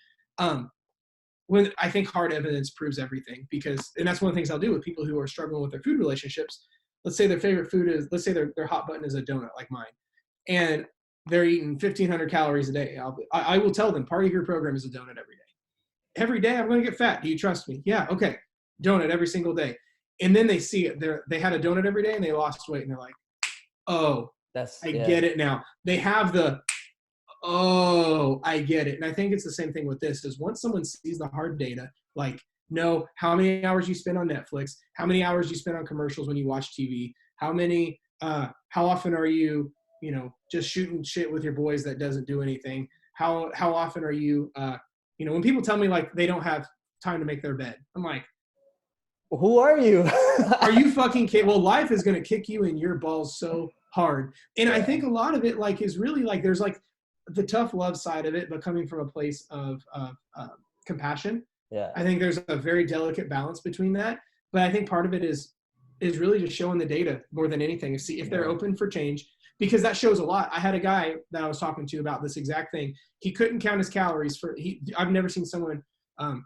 When I think hard evidence proves everything, and that's one of the things I'll do with people who are struggling with their food relationships. Let's say their favorite food is, let's say their hot button is a donut like mine, and they're eating 1,500 calories a day. I will tell them, part of your program is a donut every day. Every day I'm going to get fat. Do you trust me? Yeah. Okay. Donut every single day. And then they see it. They had a donut every day and they lost weight, and they're like, oh, I get it now. They have oh, I get it. And I think it's the same thing with this, is once someone sees the hard data, like, know how many hours you spend on Netflix, how many hours you spend on commercials when you watch TV, how often are you, just shooting shit with your boys that doesn't do anything? How often are you, when people tell me like they don't have time to make their bed, I'm like, who are you? Are you fucking kidding? Well, life is going to kick you in your balls so hard. And I think a lot of it like is really like, there's like the tough love side of it, but coming from a place of compassion. Yeah. I think there's a very delicate balance between that. But I think part of it is really just showing the data more than anything, to see if they're open for change, because that shows a lot. I had a guy that I was talking to about this exact thing. He couldn't count his calories I've never seen someone, let's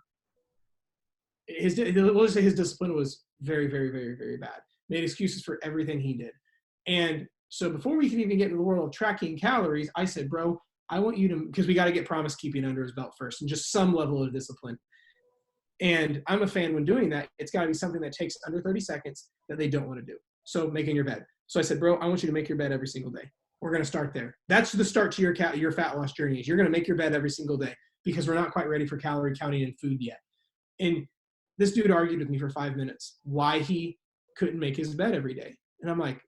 say his discipline was very, very, very, very bad. Made excuses for everything he did. And so before we could even get into the world of tracking calories, I said, bro, I want you to, because we got to get promise keeping under his belt first, and just some level of discipline. And I'm a fan when doing that, it's got to be something that takes under 30 seconds that they don't want to do. So making your bed. So I said, bro, I want you to make your bed every single day. We're going to start there. That's the start to your fat loss journey. Is you're going to make your bed every single day because we're not quite ready for calorie counting in food yet. And this dude argued with me for 5 minutes why he couldn't make his bed every day. And I'm like,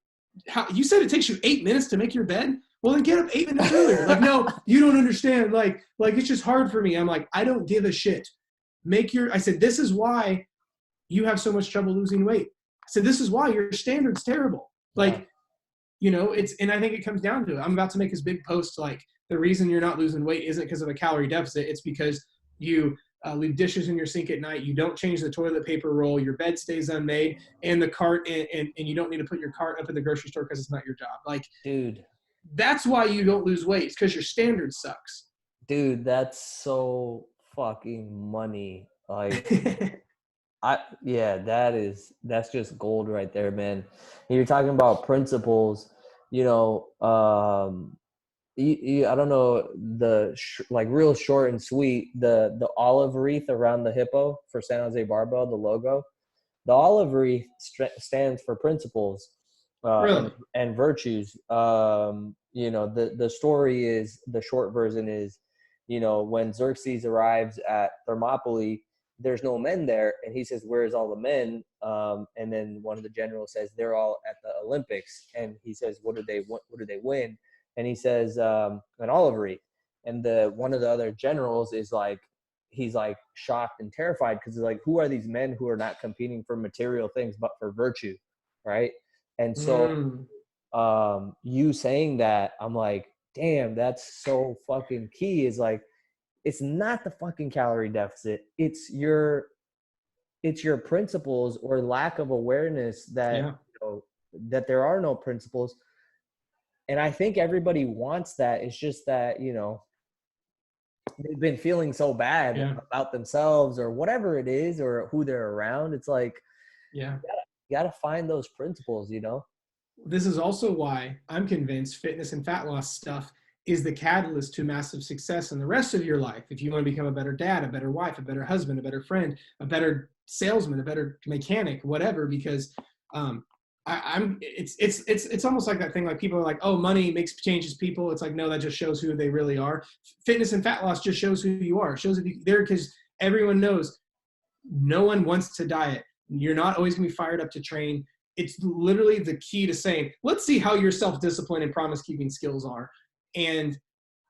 how, you said it takes you 8 minutes to make your bed? Well, then get up 8 minutes earlier. Like, no, you don't understand. Like it's just hard for me. I'm like, I don't give a shit. I said, this is why you have so much trouble losing weight. I said, this is why your standard's terrible. Like, and I think it comes down to it. I'm about to make this big post, like, the reason you're not losing weight isn't because of a calorie deficit. It's because you leave dishes in your sink at night. You don't change the toilet paper roll. Your bed stays unmade, and the cart, and you don't need to put your cart up in the grocery store because it's not your job. Like, dude, that's why you don't lose weight. It's because your standard sucks. Dude, that's so fucking money. Like, that's just gold right there, man. You're talking about principles, I don't know, like real short and sweet, the olive wreath around the hippo for San Jose Barbell, the logo. The olive wreath stands for principles Really? and virtues. The story is, the short version is, when Xerxes arrives at Thermopylae, there's no men there, and he says, "Where's all the men?" And then one of the generals says, "They're all at the Olympics." And he says, "What did they win?" And he says, "An olive wreath." And one of the other generals is like, he's like shocked and terrified because he's like, who are these men who are not competing for material things but for virtue, right? And so you saying that, I'm like, damn, that's so fucking key. Is like, it's not the fucking calorie deficit, it's your principles or lack of awareness that that there are no principles. And I think everybody wants that. It's just that they've been feeling so bad about themselves or whatever it is, or who they're around. It's like, you gotta find those principles. This is also why I'm convinced fitness and fat loss stuff is the catalyst to massive success in the rest of your life. If you want to become a better dad, a better wife, a better husband, a better friend, a better salesman, a better mechanic, whatever, because it's almost like that thing, like people are like, oh, money changes people. It's like, no, that just shows who they really are. Fitness and fat loss just shows who you are. It shows if you're there, because everyone knows no one wants to diet. You're not always gonna be fired up to train. It's literally the key to saying, let's see how your self-discipline and promise-keeping skills are. And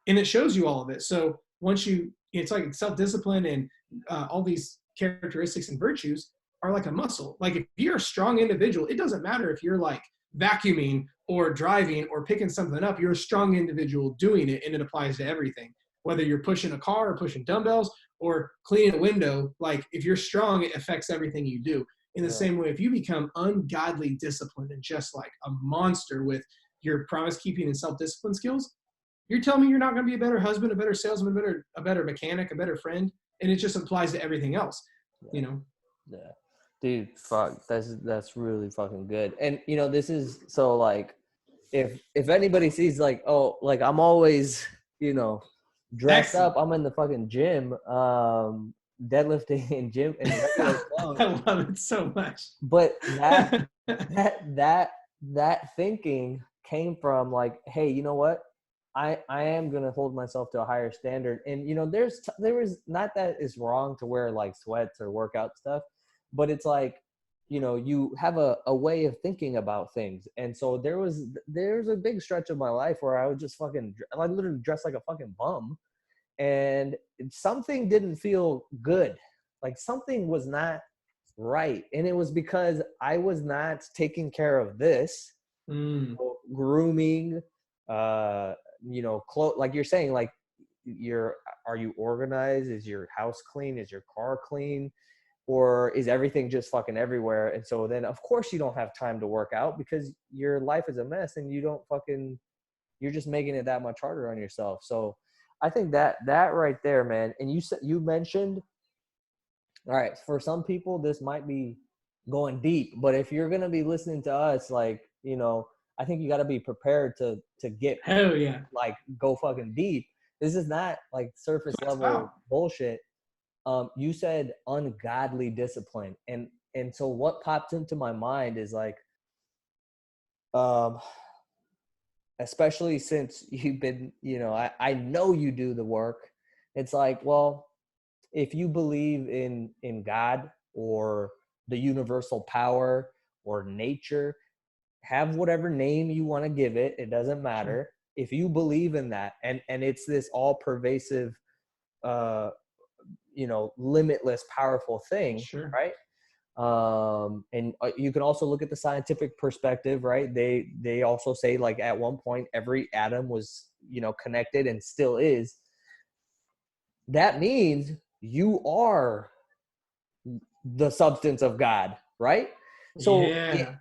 it shows you all of it. So once it's like self-discipline and all these characteristics and virtues are like a muscle. Like, if you're a strong individual, it doesn't matter if you're like vacuuming or driving or picking something up, you're a strong individual doing it, and it applies to everything. Whether you're pushing a car or pushing dumbbells or cleaning a window, like, if you're strong, it affects everything you do. In the same way, if you become ungodly disciplined and just like a monster with your promise-keeping and self-discipline skills, you're telling me you're not going to be a better husband, a better salesman, a better mechanic, a better friend, and it just applies to everything else, Yeah, dude, fuck, that's really fucking good. And this is so, like, if anybody sees, like, oh, like, I'm always dressed up, I'm in the fucking gym, deadlifting in gym and regular clothes. I love it so much. But that thinking came from, like, hey, you know what? I am going to hold myself to a higher standard. And, there was not that it's wrong to wear like sweats or workout stuff, but it's like, you have a way of thinking about things. And so there's a big stretch of my life where I would just I literally dress like a fucking bum, and something didn't feel good. Like, something was not right. And it was because I was not taking care of this, grooming, like you're saying, like, are you organized? Is your house clean? Is your car clean? Or is everything just fucking everywhere? And so then, of course, you don't have time to work out because your life is a mess, and you're just making it that much harder on yourself. So I think that right there, man. And you mentioned, all right, for some people this might be going deep, but if you're gonna be listening to us, like, I think you got to be prepared to get, hell yeah, like, go fucking deep. This is not like surface level bullshit. You said ungodly discipline, and so what popped into my mind is like, especially since you've been, I know you do the work. It's like, well, if you believe in God or the universal power or nature, have whatever name you want to give it. It doesn't matter. If you believe in that, and it's this all pervasive, limitless, powerful thing, right? And you can also look at the scientific perspective, right? They also say, like, at one point every atom was, connected and still is. That means you are the substance of God, right? So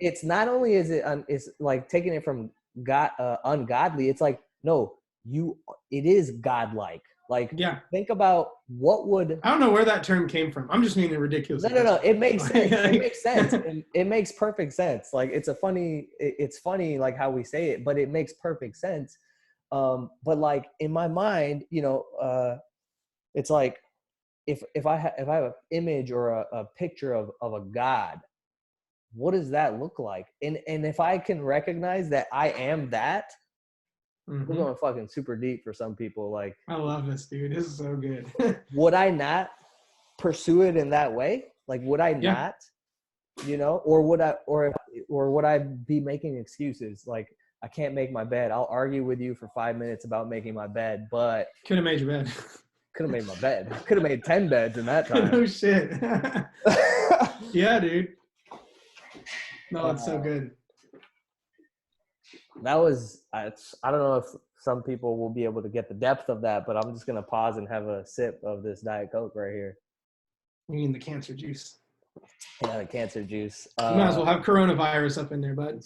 it's not only is it it's like taking it from God, ungodly. It's like, no, it is godlike. Like, think about what would, I don't know where that term came from. I'm just being ridiculous. No. It makes sense. It makes sense. It makes perfect sense. Like, it's funny like how we say it, but it makes perfect sense. But like in my mind, it's like, if I have an image or a picture of a God, what does that look like? And if I can recognize that I am that, we're going fucking super deep for some people. Like, I love this, dude. This is so good. Would I not pursue it in that way? Like, would I not, or would I be making excuses? Like, I can't make my bed. I'll argue with you for 5 minutes about making my bed, but could have made your bed. Could have made my bed. Could have made 10 beds in that time. No shit. Yeah, dude. No, it's so good. That was, I don't know if some people will be able to get the depth of that, but I'm just going to pause and have a sip of this Diet Coke right here. You mean the cancer juice? Yeah, the cancer juice. You might as well have coronavirus up in there, bud.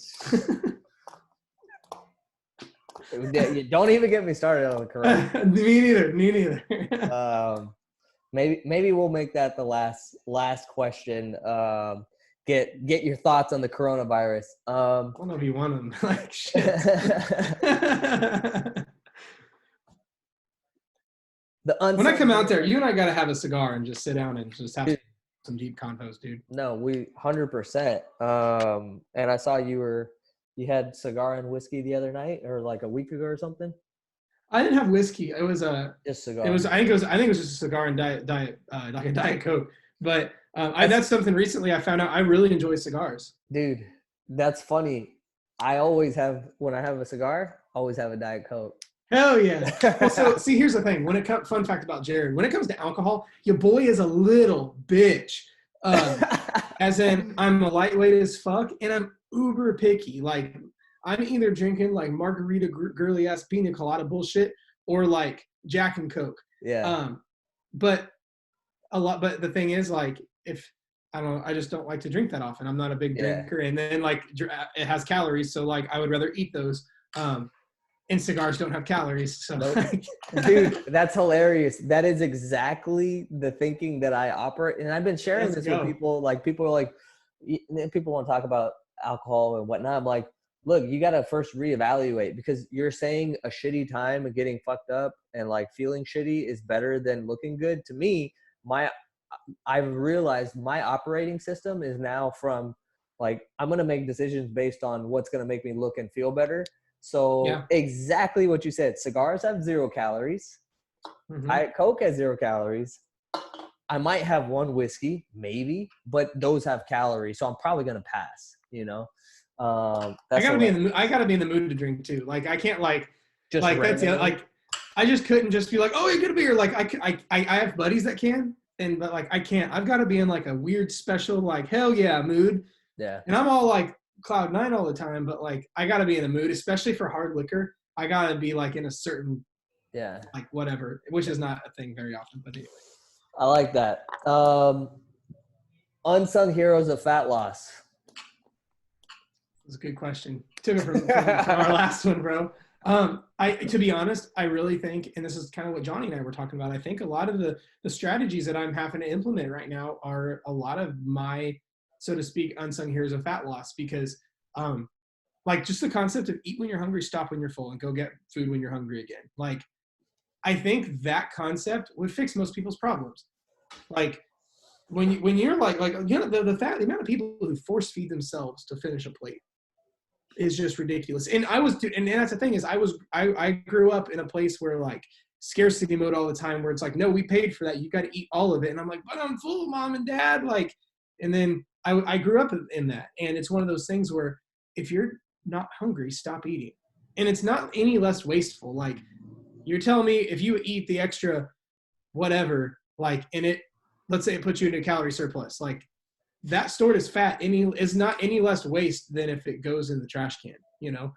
Don't even get me started on the corona. Me neither. Maybe we'll make that the last question. Get your thoughts on the coronavirus. I don't know if you want them. Like, shit. When I come out there, you and I got to have a cigar and just sit down and just have some deep convos, dude. No, we 100%. And I saw you had cigar and whiskey the other night, or like a week ago or something. I didn't have whiskey. It was just cigar. I think it was just a cigar and Diet Coke. But that's something recently I found out. I really enjoy cigars. Dude, that's funny. I always have, when I have a cigar, always have a Diet Coke. Hell yeah. Well, so see, here's the thing. Fun fact about Jared. When it comes to alcohol, your boy is a little bitch. As in, I'm a lightweight as fuck, and I'm uber picky. Like, I'm either drinking like margarita girly ass pina colada bullshit or like Jack and Coke. Yeah. But the thing is, like, if I just don't like to drink that often. I'm not a big drinker, and then like it has calories, so like I would rather eat those. And cigars don't have calories, so Dude, that's hilarious. That is exactly the thinking that I operate, and I've been sharing this with people. Like, people are like, people want to talk about alcohol and whatnot. I'm like, look, you got to first reevaluate, because you're saying a shitty time and getting fucked up and like feeling shitty is better than looking good. To me, I've realized my operating system is now from like, I'm going to make decisions based on what's going to make me look and feel better. So exactly what you said, cigars have 0 calories. Diet Coke has 0 calories. I might have one whiskey, maybe, but those have calories. So I'm probably going to pass, I gotta be in the mood to drink too. Like, I can't like I just couldn't just be like, oh, you're gonna be here. Like, I have buddies that can, but like I can't. I've got to be in like a weird special like hell yeah mood. Yeah. And I'm all like cloud 9 all the time, but like I gotta be in the mood, especially for hard liquor. I gotta be like in a certain like whatever, which is not a thing very often, but anyway. I like that. Unsung heroes of fat loss. That's a good question. Took it from our last one, bro. To be honest, I really think, and this is kind of what Johnny and I were talking about, I think a lot of the strategies that I'm having to implement right now are a lot of my, so to speak, unsung heroes of fat loss, because like just the concept of eat when you're hungry, stop when you're full, and go get food when you're hungry again. Like, I think that concept would fix most people's problems. Like, when you're like the amount of people who force feed themselves to finish a plate. is just ridiculous. And and that's the thing is I grew up in a place where like scarcity mode all the time, where it's like, no, we paid for that. You got to eat all of it. And I'm like, but I'm full, mom and dad. Like, and then I grew up in that. And it's one of those things where if you're not hungry, stop eating. And it's not any less wasteful. Like, you're telling me if you eat the extra whatever, like, and let's say it puts you into a calorie surplus, like that stored as fat is not any less waste than if it goes in the trash can, you know?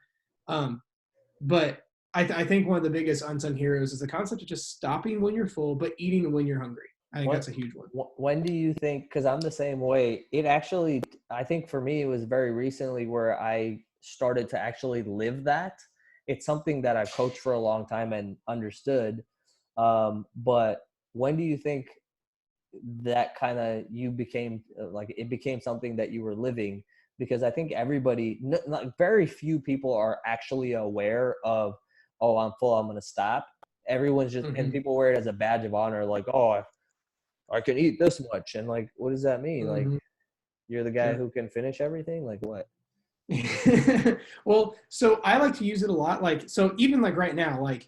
But I think one of the biggest unsung heroes is the concept of just stopping when you're full, but eating when you're hungry. I think that's a huge one. When do you think, because I'm the same way, it actually, I think for me, it was very recently where I started to actually live that. It's something that I've coached for a long time and understood. But when do you think that kind of you became like it became something that you were living? Because I think everybody, like very few people are actually aware of, oh, I'm full, I'm going to stop. Everyone's just, and people wear it as a badge of honor, like, oh, I can eat this much. And like, what does that mean? Like, you're the guy who can finish everything? Like what? Well, so I like to use it a lot. Like, so even like right now, like,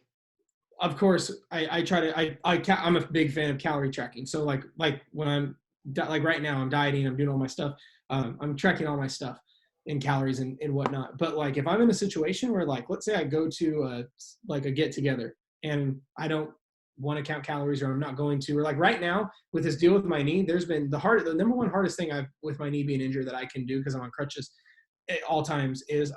of course, I try to, I'm a big fan of calorie tracking. So like when I'm like right now, I'm dieting, I'm doing all my stuff. I'm tracking all my stuff in calories and whatnot. But like, if I'm in a situation where like, let's say I go to like a get together and I don't want to count calories, or I'm not going to, or like right now with this deal with my knee, there's been the number one hardest thing with my knee being injured that I can do, because I'm on crutches at all times, is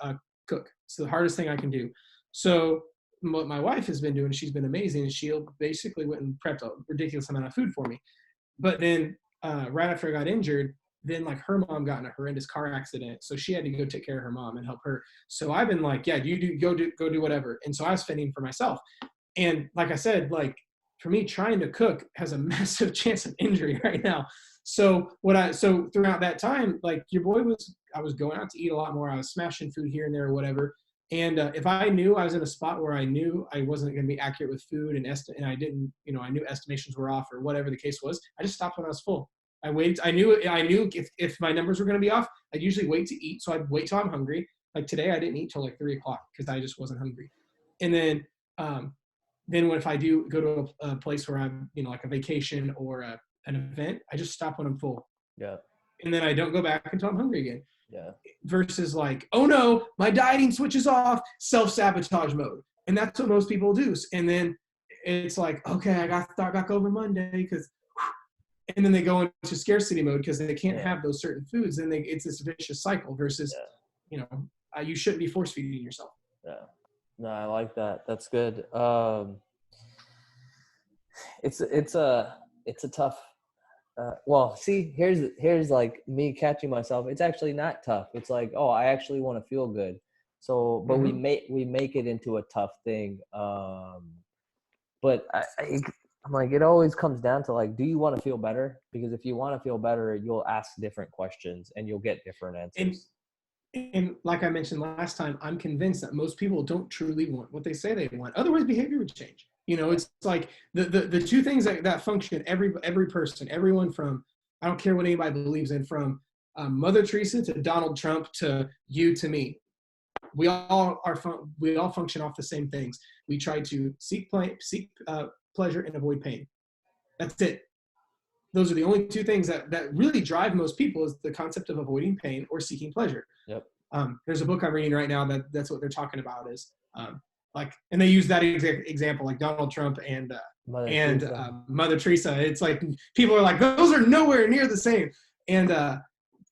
cook. It's the hardest thing I can do. So what my wife has been doing, she's been amazing. She basically went and prepped a ridiculous amount of food for me. But then right after I got injured, then like her mom got in a horrendous car accident. So she had to go take care of her mom and help her. So I've been like, yeah, go do whatever. And so I was fending for myself. And like I said, like for me, trying to cook has a massive chance of injury right now. So throughout that time, like I was going out to eat a lot more. I was smashing food here and there or whatever. And if I knew I was in a spot where I knew I wasn't going to be accurate with food and I didn't, I knew estimations were off or whatever the case was, I just stopped when I was full. I waited. I knew if my numbers were going to be off, I'd usually wait to eat. So I'd wait till I'm hungry. Like today, I didn't eat till like 3:00 because I just wasn't hungry. And then if I do go to a place where I'm, like a vacation or an event, I just stop when I'm full. Yeah. And then I don't go back until I'm hungry again. Yeah. Versus like, oh no, my dieting switches off, self-sabotage mode. And that's what most people do. And then it's like, okay, I got to start back over Monday and then they go into scarcity mode because they can't have those certain foods. And it's this vicious cycle versus, you shouldn't be force feeding yourself. Yeah. No, I like that. That's good. It's a tough, well, see, here's like me catching myself. It's actually not tough. It's like, oh, I actually want to feel good. So, but we make it into a tough thing. But I'm like, it always comes down to like, do you want to feel better? Because if you want to feel better, you'll ask different questions and you'll get different answers. And like I mentioned last time, I'm convinced that most people don't truly want what they say they want. Otherwise, behavior would change. It's like the two things that function, every person, everyone from, I don't care what anybody believes in, from Mother Teresa to Donald Trump to you to me. We all function off the same things. We try to seek pleasure and avoid pain. That's it. Those are the only two things that really drive most people, is the concept of avoiding pain or seeking pleasure. Yep. There's a book I'm reading right now that's what they're talking about is and they use that example, like Donald Trump and Mother Teresa. It's like people are like, those are nowhere near the same. And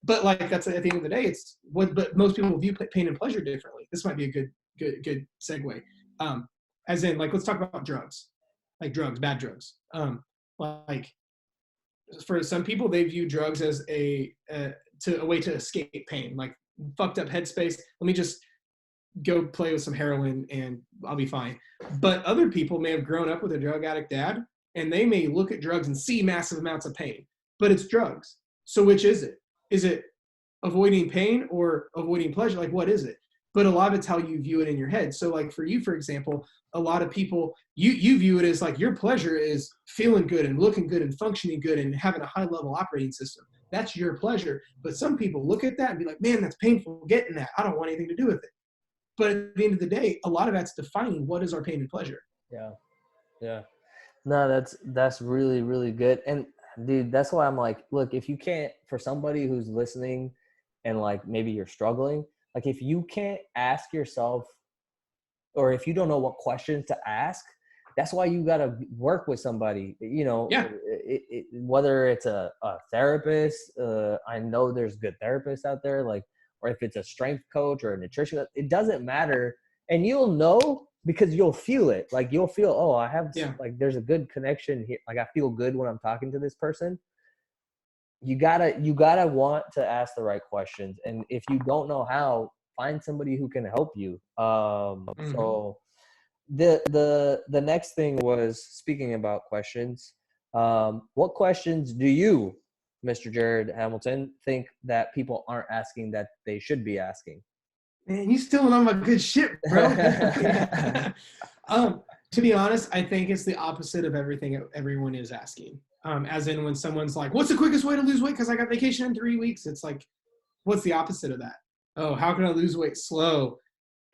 but like that's at the end of the day, but most people view pain and pleasure differently. This might be a good segue. As in, like, let's talk about drugs, like bad drugs. Like for some people, they view drugs as a way to escape pain, like fucked up headspace. Let me just go play with some heroin and I'll be fine. But other people may have grown up with a drug addict dad, and they may look at drugs and see massive amounts of pain, but it's drugs. So which is it? Is it avoiding pain or avoiding pleasure? Like, what is it? But a lot of it's how you view it in your head. So like for you, for example, a lot of people, you view it as like your pleasure is feeling good and looking good and functioning good and having a high level operating system. That's your pleasure. But some people look at that and be like, man, that's painful getting that. I don't want anything to do with it. But at the end of the day, a lot of that's defining what is our pain and pleasure. Yeah. Yeah. No, that's really, really good. And dude, that's why I'm like, look, if you can't, for somebody who's listening and like maybe you're struggling, like if you can't ask yourself, or if you don't know what questions to ask, that's why you got to work with somebody, you know, Yeah. Whether it's a therapist, I know there's good therapists out there, like, or if it's a strength coach or a nutrition, it doesn't matter. And you'll know because you'll feel it. Like you'll feel, oh, I have like, there's a good connection here. Like I feel good when I'm talking to this person. You gotta want to ask the right questions. And if you don't know how, find somebody who can help you. So the next thing was, speaking about questions, what questions do you, Mr. Jared Hamilton, think that people aren't asking that they should be asking? Man, you stealing all my good shit, bro. To be honest, I think it's the opposite of everything everyone is asking. As in when someone's like, what's the quickest way to lose weight? Because I got vacation in 3 weeks. It's like, what's the opposite of that? Oh, how can I lose weight slow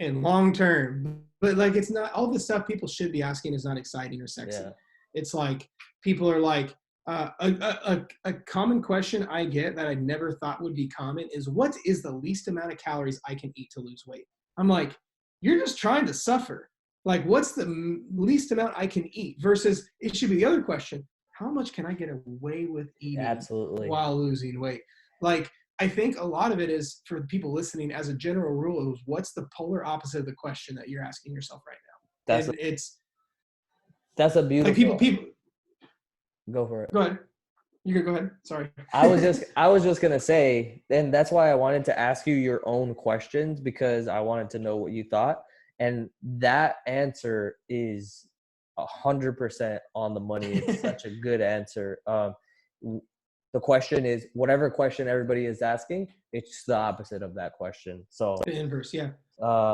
and long term? But like, it's not, all the stuff people should be asking is not exciting or sexy. Yeah. It's like, people are like, a common question I get that I never thought would be common is, what is the least amount of calories I can eat to lose weight? I'm like, you're just trying to suffer. Like, what's the least amount I can eat? Versus it should be the other question, how much can I get away with eating while losing weight? Like, I think a lot of it is, for the people listening, as a general rule, is what's the polar opposite of the question that you're asking yourself right now? That's a beautiful. Like people. Go for it. Go ahead. You can go ahead. Sorry. I was just gonna say, and that's why I wanted to ask you your own questions, because I wanted to know what you thought, and that answer is 100% on the money. It's such a good answer. The question is, whatever question everybody is asking, it's the opposite of that question. So the inverse, yeah.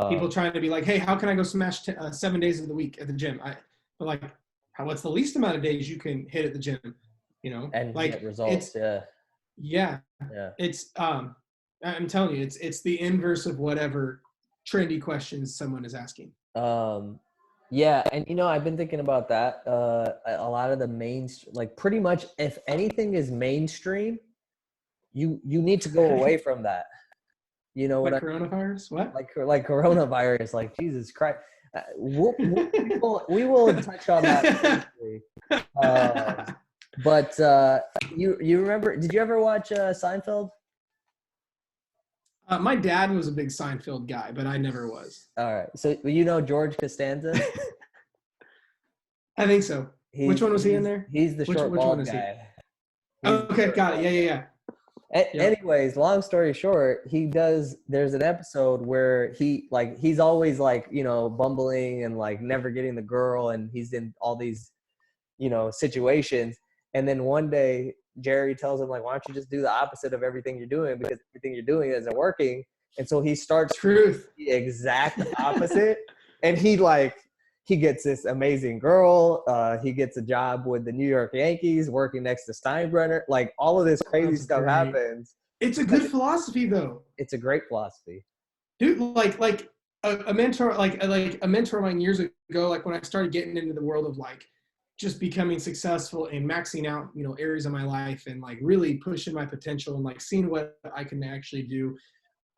People trying to be like, hey, how can I go smash 7 days of the week at the gym? But like, what's the least amount of days you can hit at the gym? You know, and like get results. Yeah. It's I'm telling you, it's the inverse of whatever trendy questions someone is asking. Yeah, and you know, I've been thinking about that. A lot of the like pretty much, if anything is mainstream, you need to go away from that. You know what? Like coronavirus? What? Like coronavirus? Like Jesus Christ! We will touch on that. But you remember? Did you ever watch Seinfeld? My dad was a big Seinfeld guy, but I never was. All right, so you know George Costanza? I think so. Which one was he in there? He's the short bald guy. Okay, got it. Yeah. Anyways, long story short, there's an episode where he's always like, you know, bumbling and like never getting the girl, and he's in all these, you know, situations. And then one day Jerry tells him, like, why don't you just do the opposite of everything you're doing, because everything you're doing isn't working. And so he starts the exact opposite. And he gets this amazing girl. He gets a job with the New York Yankees, working next to Steinbrenner. Like, all of this crazy stuff happens. It's a good philosophy, though. It's a great philosophy, dude. Like a mentor, like a mentor of mine years ago. Like when I started getting into the world of like just becoming successful and maxing out, you know, areas of my life and like really pushing my potential and like seeing what I can actually do.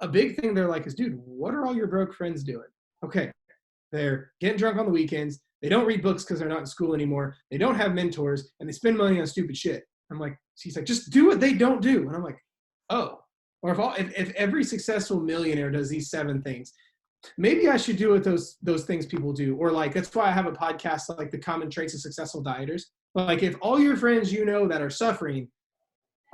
A big thing they're like is, dude, what are all your broke friends doing? Okay. They're getting drunk on the weekends. They don't read books because they're not in school anymore. They don't have mentors, and they spend money on stupid shit. I'm like, she's like, just do what they don't do. And I'm like, oh. Or if every successful millionaire does these 7 things, maybe I should do what those things people do. Or like, that's why I have a podcast like The Common Traits of Successful Dieters. Like, if all your friends you know that are suffering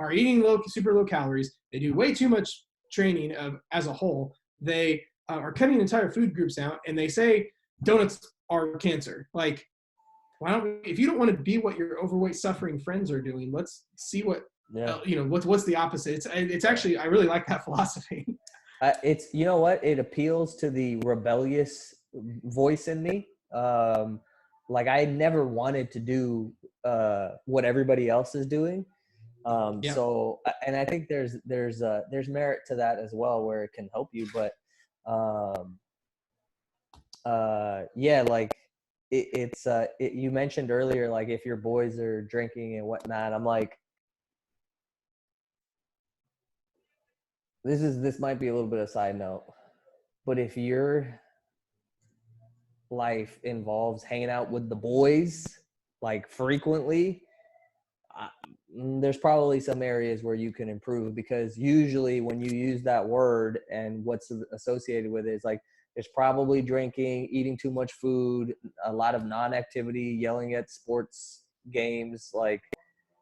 are eating super low calories, they do way too much training as a whole, they are cutting entire food groups out, and they say donuts are cancer. Like, why don't if you don't want to be what your overweight suffering friends are doing, let's see what you know, what's the opposite. It's actually, I really like that philosophy. It's, you know what, it appeals to the rebellious voice in me. Like, I never wanted to do what everybody else is doing. Yeah. So, and I think there's merit to that as well, where it can help you. But um, yeah, like you mentioned earlier, like if your boys are drinking and whatnot, I'm like, this might be a little bit of a side note, but if your life involves hanging out with the boys like frequently, uh, there's probably some areas where you can improve, because usually when you use that word and what's associated with it is like there's probably drinking, eating too much food, a lot of non-activity, yelling at sports games, like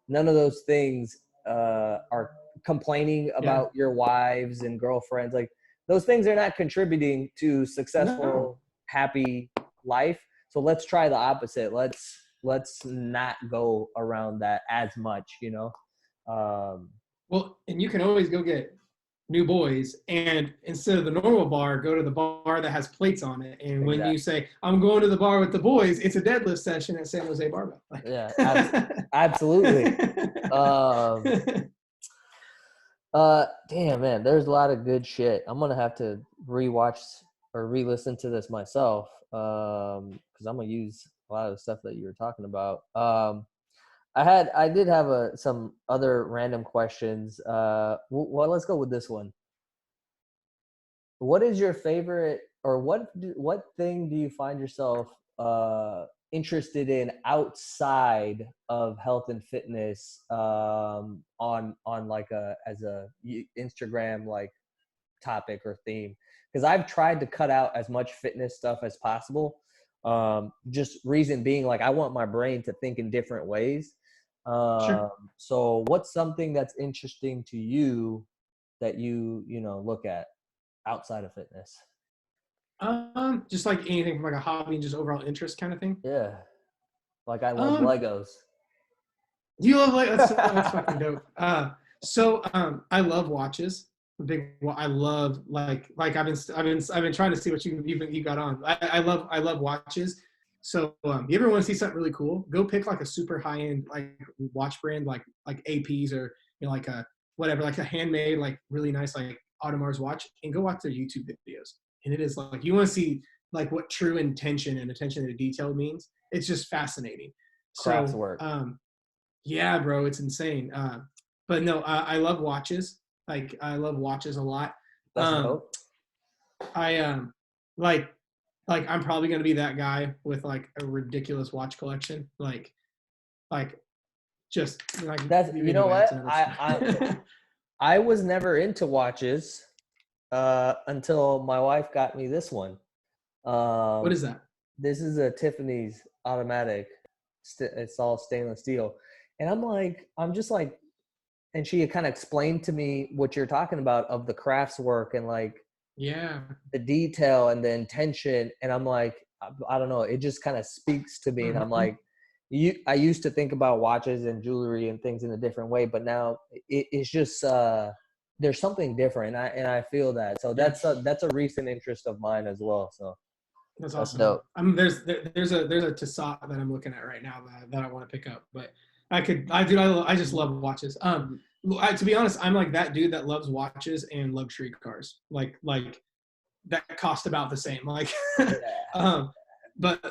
none of those things are complaining Yeah. about your wives and girlfriends. Like those things are not contributing to No. successful, happy life. So let's try the opposite. Let's not go around that as much, you know. Well, and you can always go get new boys, and instead of the normal bar, go to the bar that has plates on it. And when Exactly. you say, I'm going to the bar with the boys, it's a deadlift session at San Jose Barbell. Yeah, absolutely. Um, damn, man, there's a lot of good shit. I'm gonna have to rewatch or re-listen to this myself, because I'm gonna use a lot of the stuff that you were talking about. I did have some other random questions. Well, let's go with this one. What is your favorite, or what thing do you find yourself interested in outside of health and fitness, on like as a Instagram like topic or theme? Because I've tried to cut out as much fitness stuff as possible. Just reason being, like, I want my brain to think in different ways. Sure. So what's something that's interesting to you that you know look at outside of fitness? Just like anything from like a hobby and just overall interest kind of thing. Yeah, like I love Um, Legos. do you love like that's fucking dope. I love watches. I love I've been trying to see what you got on. I love watches. So you ever want to see something really cool? Go pick like a super high end like watch brand like APs, or like a whatever, like a handmade like really nice like Audemars watch, and go watch their YouTube videos. And it is like, you want to see like what true intention and attention to detail means. It's just fascinating. Crafts So work. yeah, bro, it's insane. But no, I love watches. Like I love watches a lot. That's Um, dope. I like like I'm probably gonna be that guy with like a ridiculous watch collection. Like just like That's, you know anyway, that's what, another story. I was never into watches until my wife got me this one. What Um, is that? this is a Tiffany's automatic. It's all stainless steel, and I'm just like, and she kind of explained to me what you're talking about of the crafts work and like Yeah. the detail and the intention, and I'm like, I don't know, it just kind of speaks to me, and I'm Mm-hmm. like, I used to think about watches and jewelry and things in a different way, but now it's just there's something different, and I feel that. So Yeah. that's a recent interest of mine as well. So That's that's awesome, man. dope. There's a Tissot that I'm looking at right now that I want to pick up, but I just love watches. To be honest, I'm like that dude that loves watches and luxury cars, like that cost about the same. Like, Yeah, um, but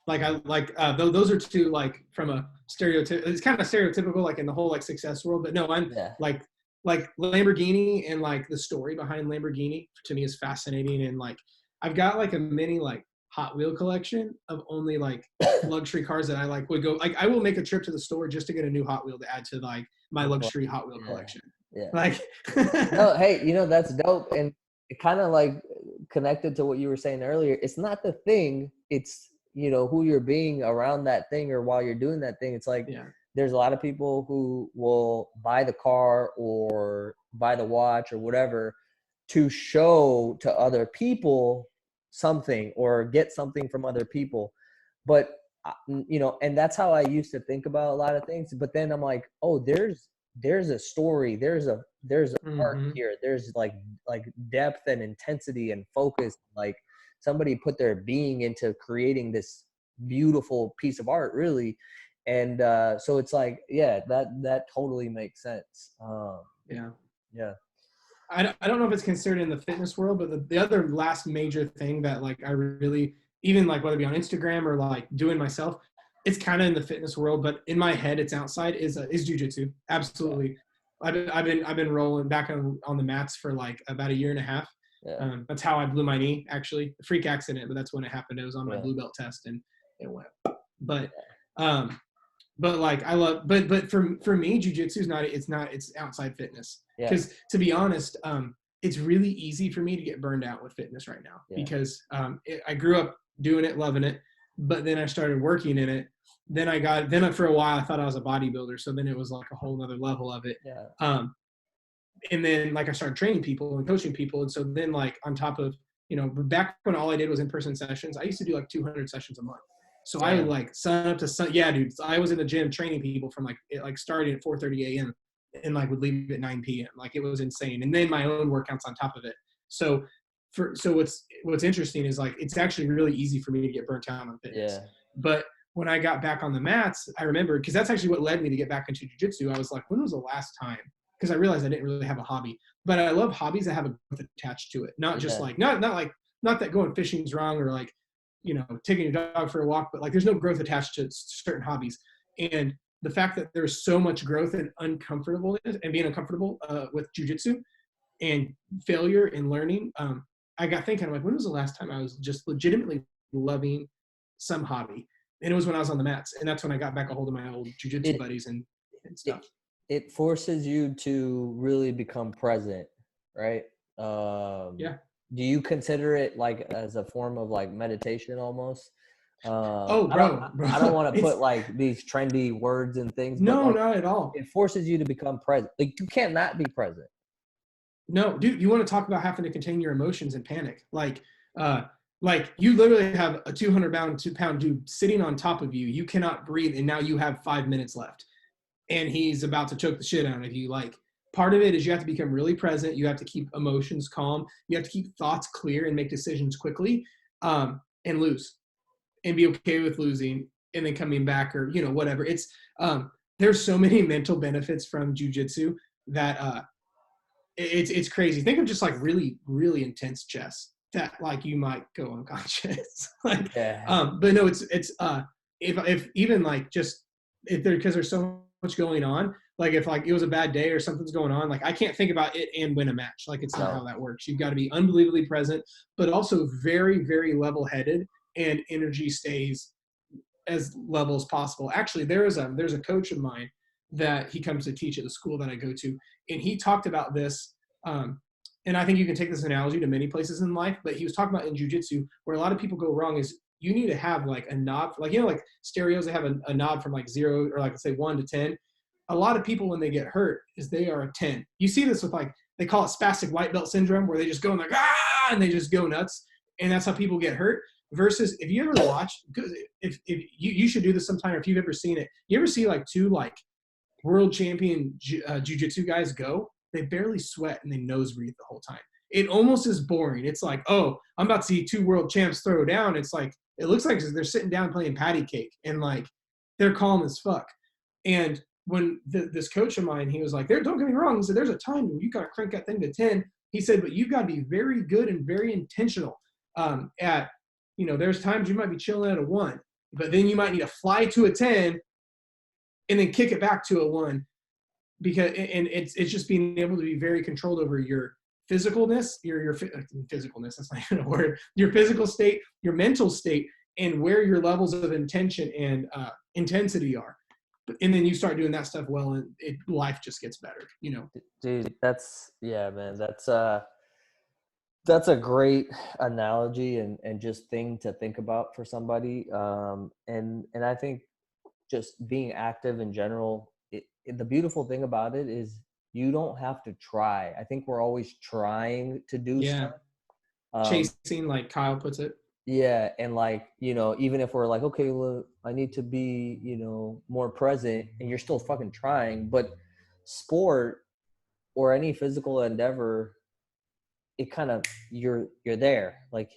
those are two like from a stereotype. It's kind of stereotypical like in the whole like success world, but no, I'm yeah. like Lamborghini, and like the story behind Lamborghini to me is fascinating. And like I've got like a mini like Hot Wheel collection of only like luxury cars that I like would go like I will make a trip to the store just to get a new Hot Wheel to add to like my The luxury collection. Hot Wheel Yeah, collection. yeah. Like No, hey, that's dope, and it kind of like connected to what you were saying earlier. It's not the thing; it's who you're being around that thing or while you're doing that thing. It's like yeah. there's a lot of people who will buy the car or buy the watch or whatever to show to other people something or get something from other people, but and that's how I used to think about a lot of things. But then I'm like, oh, there's a story, there's art Mm-hmm. here, there's like depth and intensity and focus, like somebody put their being into creating this beautiful piece of art, really. And so it's like, yeah, that totally makes sense. Yeah. Yeah. I don't know if it's considered in the fitness world, but the other last major thing that like I really, even like whether it be on Instagram or like doing myself, it's kind of in the fitness world, but in my head it's outside, is jujitsu. Absolutely. I've been rolling back on the mats for like about a year and a half. Yeah. That's how I blew my knee, actually. A freak accident, but that's when it happened. It was on my Yeah. blue belt test and it went. Um, but like I love, but for me, jujitsu is not, it's outside fitness. Yeah. Because to be honest, it's really easy for me to get burned out with fitness right now, Yeah. because I grew up doing it, loving it, but then I started working in it. Then for a while I thought I was a bodybuilder, so then it was like a whole other level of it. Yeah. And then like I started training people and coaching people, and so then like on top of, back when all I did was in-person sessions, I used to do like 200 sessions a month. So I would like sign up to yeah, dude. I was in the gym training people from like starting at 4:30 a.m. and like would leave at 9 p.m. Like it was insane. And then my own workouts on top of it. So what's interesting is like it's actually really easy for me to get burnt out on fitness. Yeah. But when I got back on the mats, I remember, because that's actually what led me to get back into jiu-jitsu. I was like, when was the last time? Because I realized I didn't really have a hobby. But I love hobbies that have a growth attached to it. Not just like not that going fishing is wrong, or like, taking your dog for a walk, but like there's no growth attached to certain hobbies. And the fact that there's so much growth and uncomfortableness and being uncomfortable with jujitsu and failure and learning, I got thinking, I'm like, when was the last time I was just legitimately loving some hobby? And it was when I was on the mats. And that's when I got back a hold of my old jujitsu buddies and stuff. It forces you to really become present, right? Yeah. Do you consider it like as a form of like meditation almost? Bro, I don't want to put like these trendy words and things, but like, not at all. it forces you to become present. Like you can't not be present. No, dude, you want to talk about having to contain your emotions and panic. Like you literally have a 200-pound dude sitting on top of you. You cannot breathe, and now you have 5 minutes left, and he's about to choke the shit out of you. Like, part of it is you have to become really present. You have to keep emotions calm. You have to keep thoughts clear and make decisions quickly, and lose, and be okay with losing, and then coming back, or whatever. It's there's so many mental benefits from jujitsu that it's crazy. Think of just like really, really intense chess that like you might go unconscious. Like, but no, it's if even like just because there's so much going on. Like if like it was a bad day or something's going on, like I can't think about it and win a match. Like it's not how that works. You've got to be unbelievably present, but also very, very level-headed, and energy stays as level as possible. Actually, there's a coach of mine that he comes to teach at the school that I go to, and he talked about this. And I think you can take this analogy to many places in life, but he was talking about in jiu-jitsu where a lot of people go wrong is you need to have like a knob, like, like stereos, they have a knob from like 0 or like say 1 to 10. A lot of people when they get hurt is they are a 10. You see this with like, they call it spastic white belt syndrome, where they just go and like, and they just go nuts. And that's how people get hurt. Versus if you ever watch, if you should do this sometime, if you've ever seen it, you ever see like two like world champion jiu-jitsu guys go, they barely sweat and they nose breathe the whole time. It almost is boring. It's like, oh, I'm about to see two world champs throw down. It's like, it looks like they're sitting down playing patty cake, and like they're calm as fuck. And when this coach of mine, he was like, don't get me wrong. He said, there's a time when you got to crank that thing to 10. He said, but you've got to be very good and very intentional at, there's times you might be chilling at a 1, but then you might need to fly to a 10 and then kick it back to a 1, because it's just being able to be very controlled over your physicalness, your physicalness, that's not even a word, your physical state, your mental state, and where your levels of intention and intensity are. And then you start doing that stuff well, and life just gets better, Dude, man, that's a great analogy and just thing to think about for somebody. And I think just being active in general, the beautiful thing about it is you don't have to try. I think we're always trying to do stuff. Chasing, like Kyle puts it. Yeah. And like, even if we're like, okay, well, I need to be, more present, and you're still fucking trying. But sport or any physical endeavor, it kind of, you're there. Like,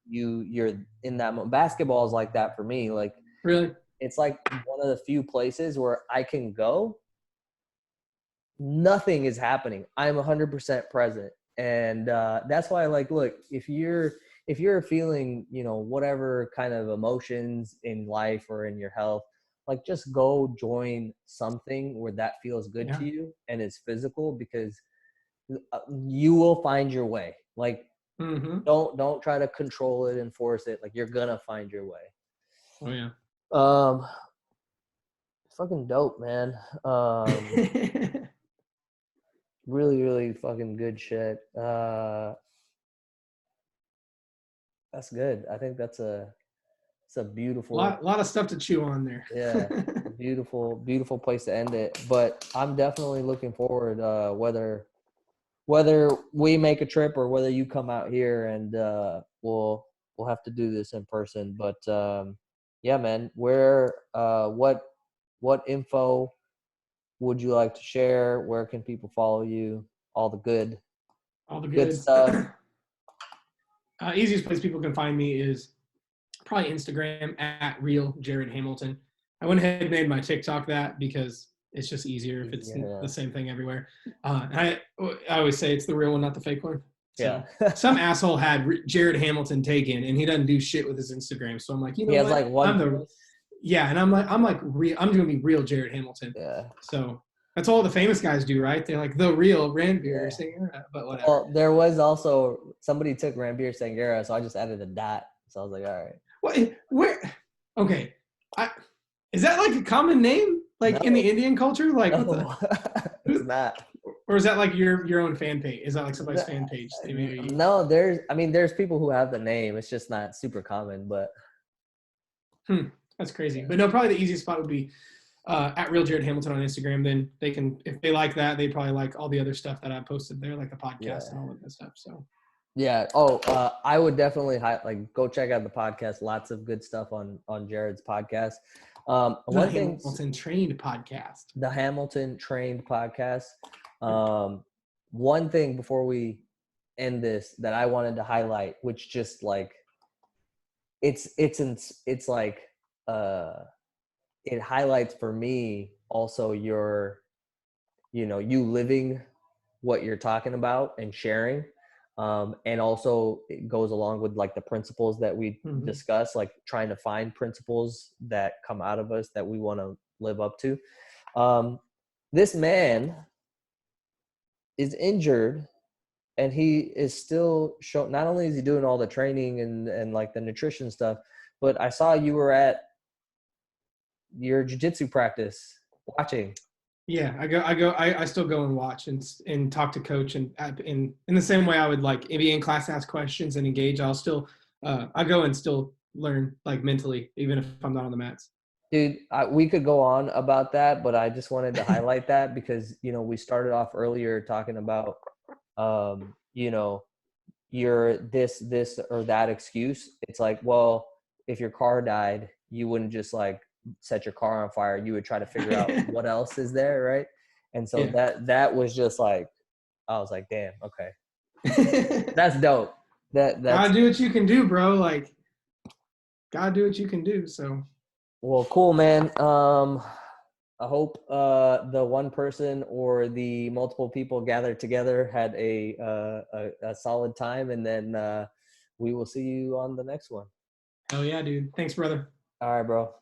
you're in that moment. Basketball is like that for me. Like, really? it's like one of the few places where I can go. Nothing is happening. I'm 100% present. And that's why, like, look, if you're feeling, whatever kind of emotions in life or in your health, like, just go join something where that feels good to you and is physical, because you will find your way. Like, don't try to control it and force it. Like, you're gonna find your way. Oh yeah. Fucking dope, man. Really, really fucking good shit. That's good. I think it's a beautiful lot of stuff to chew on there. Yeah, beautiful, beautiful place to end it. But I'm definitely looking forward, whether we make a trip or whether you come out here, and we'll have to do this in person. But yeah, man, what info would you like to share? Where can people follow you? All the good stuff. Easiest place people can find me is probably Instagram at real Jared Hamilton. I went ahead and made my TikTok that because it's just easier if it's the same thing everywhere. I always say it's the real one, not the fake one. So some asshole had Jared Hamilton taken, and he doesn't do shit with his Instagram. So I'm like, he has like one. And I'm like real. I'm gonna be real Jared Hamilton. Yeah. So that's all the famous guys do, right? They're like the real Ranbir Sangera, but whatever. Well, there was also somebody took Ranbir Sangera, so I just added a dot. So I was like, all right. What? Where? Okay. Is that like a common name, like in the Indian culture? Like, it's not. Or is that like your own fan page? Is that like somebody's fan page? No, there's people who have the name. It's just not super common, but. That's crazy. But no, probably the easiest spot would be at Real Jared Hamilton on Instagram. Then they can, if they like that, they probably like all the other stuff that I posted there, like the podcast and all of that stuff. So. Yeah. I would definitely go check out the podcast. Lots of good stuff on Jared's podcast. The Hamilton Trained podcast. The Hamilton Trained podcast. One thing before we end this that I wanted to highlight, which just like it's like it highlights for me also your, you living what you're talking about and sharing. And also it goes along with like the principles that we discuss, like trying to find principles that come out of us that we want to live up to. This man is injured, and he is still not only is he doing all the training and like the nutrition stuff, but I saw you were at your jiu-jitsu practice watching. Yeah, I still go and watch and talk to coach, and in the same way I would like be in class, ask questions and engage. I'll still I go and still learn like mentally, even if I'm not on the mats. Dude, we could go on about that, but I just wanted to highlight that because, we started off earlier talking about, your this or that excuse. It's like, well, if your car died, you wouldn't just like set your car on fire. You would try to figure out what else is there, right? And so that was just like, I was like, damn, okay. That's dope. That's gotta do what you can do, bro. Like, gotta do what you can do. So. Well, cool, man. I hope the one person or the multiple people gathered together had a solid time, and then we will see you on the next one. Hell yeah, dude. Thanks, brother. All right, bro.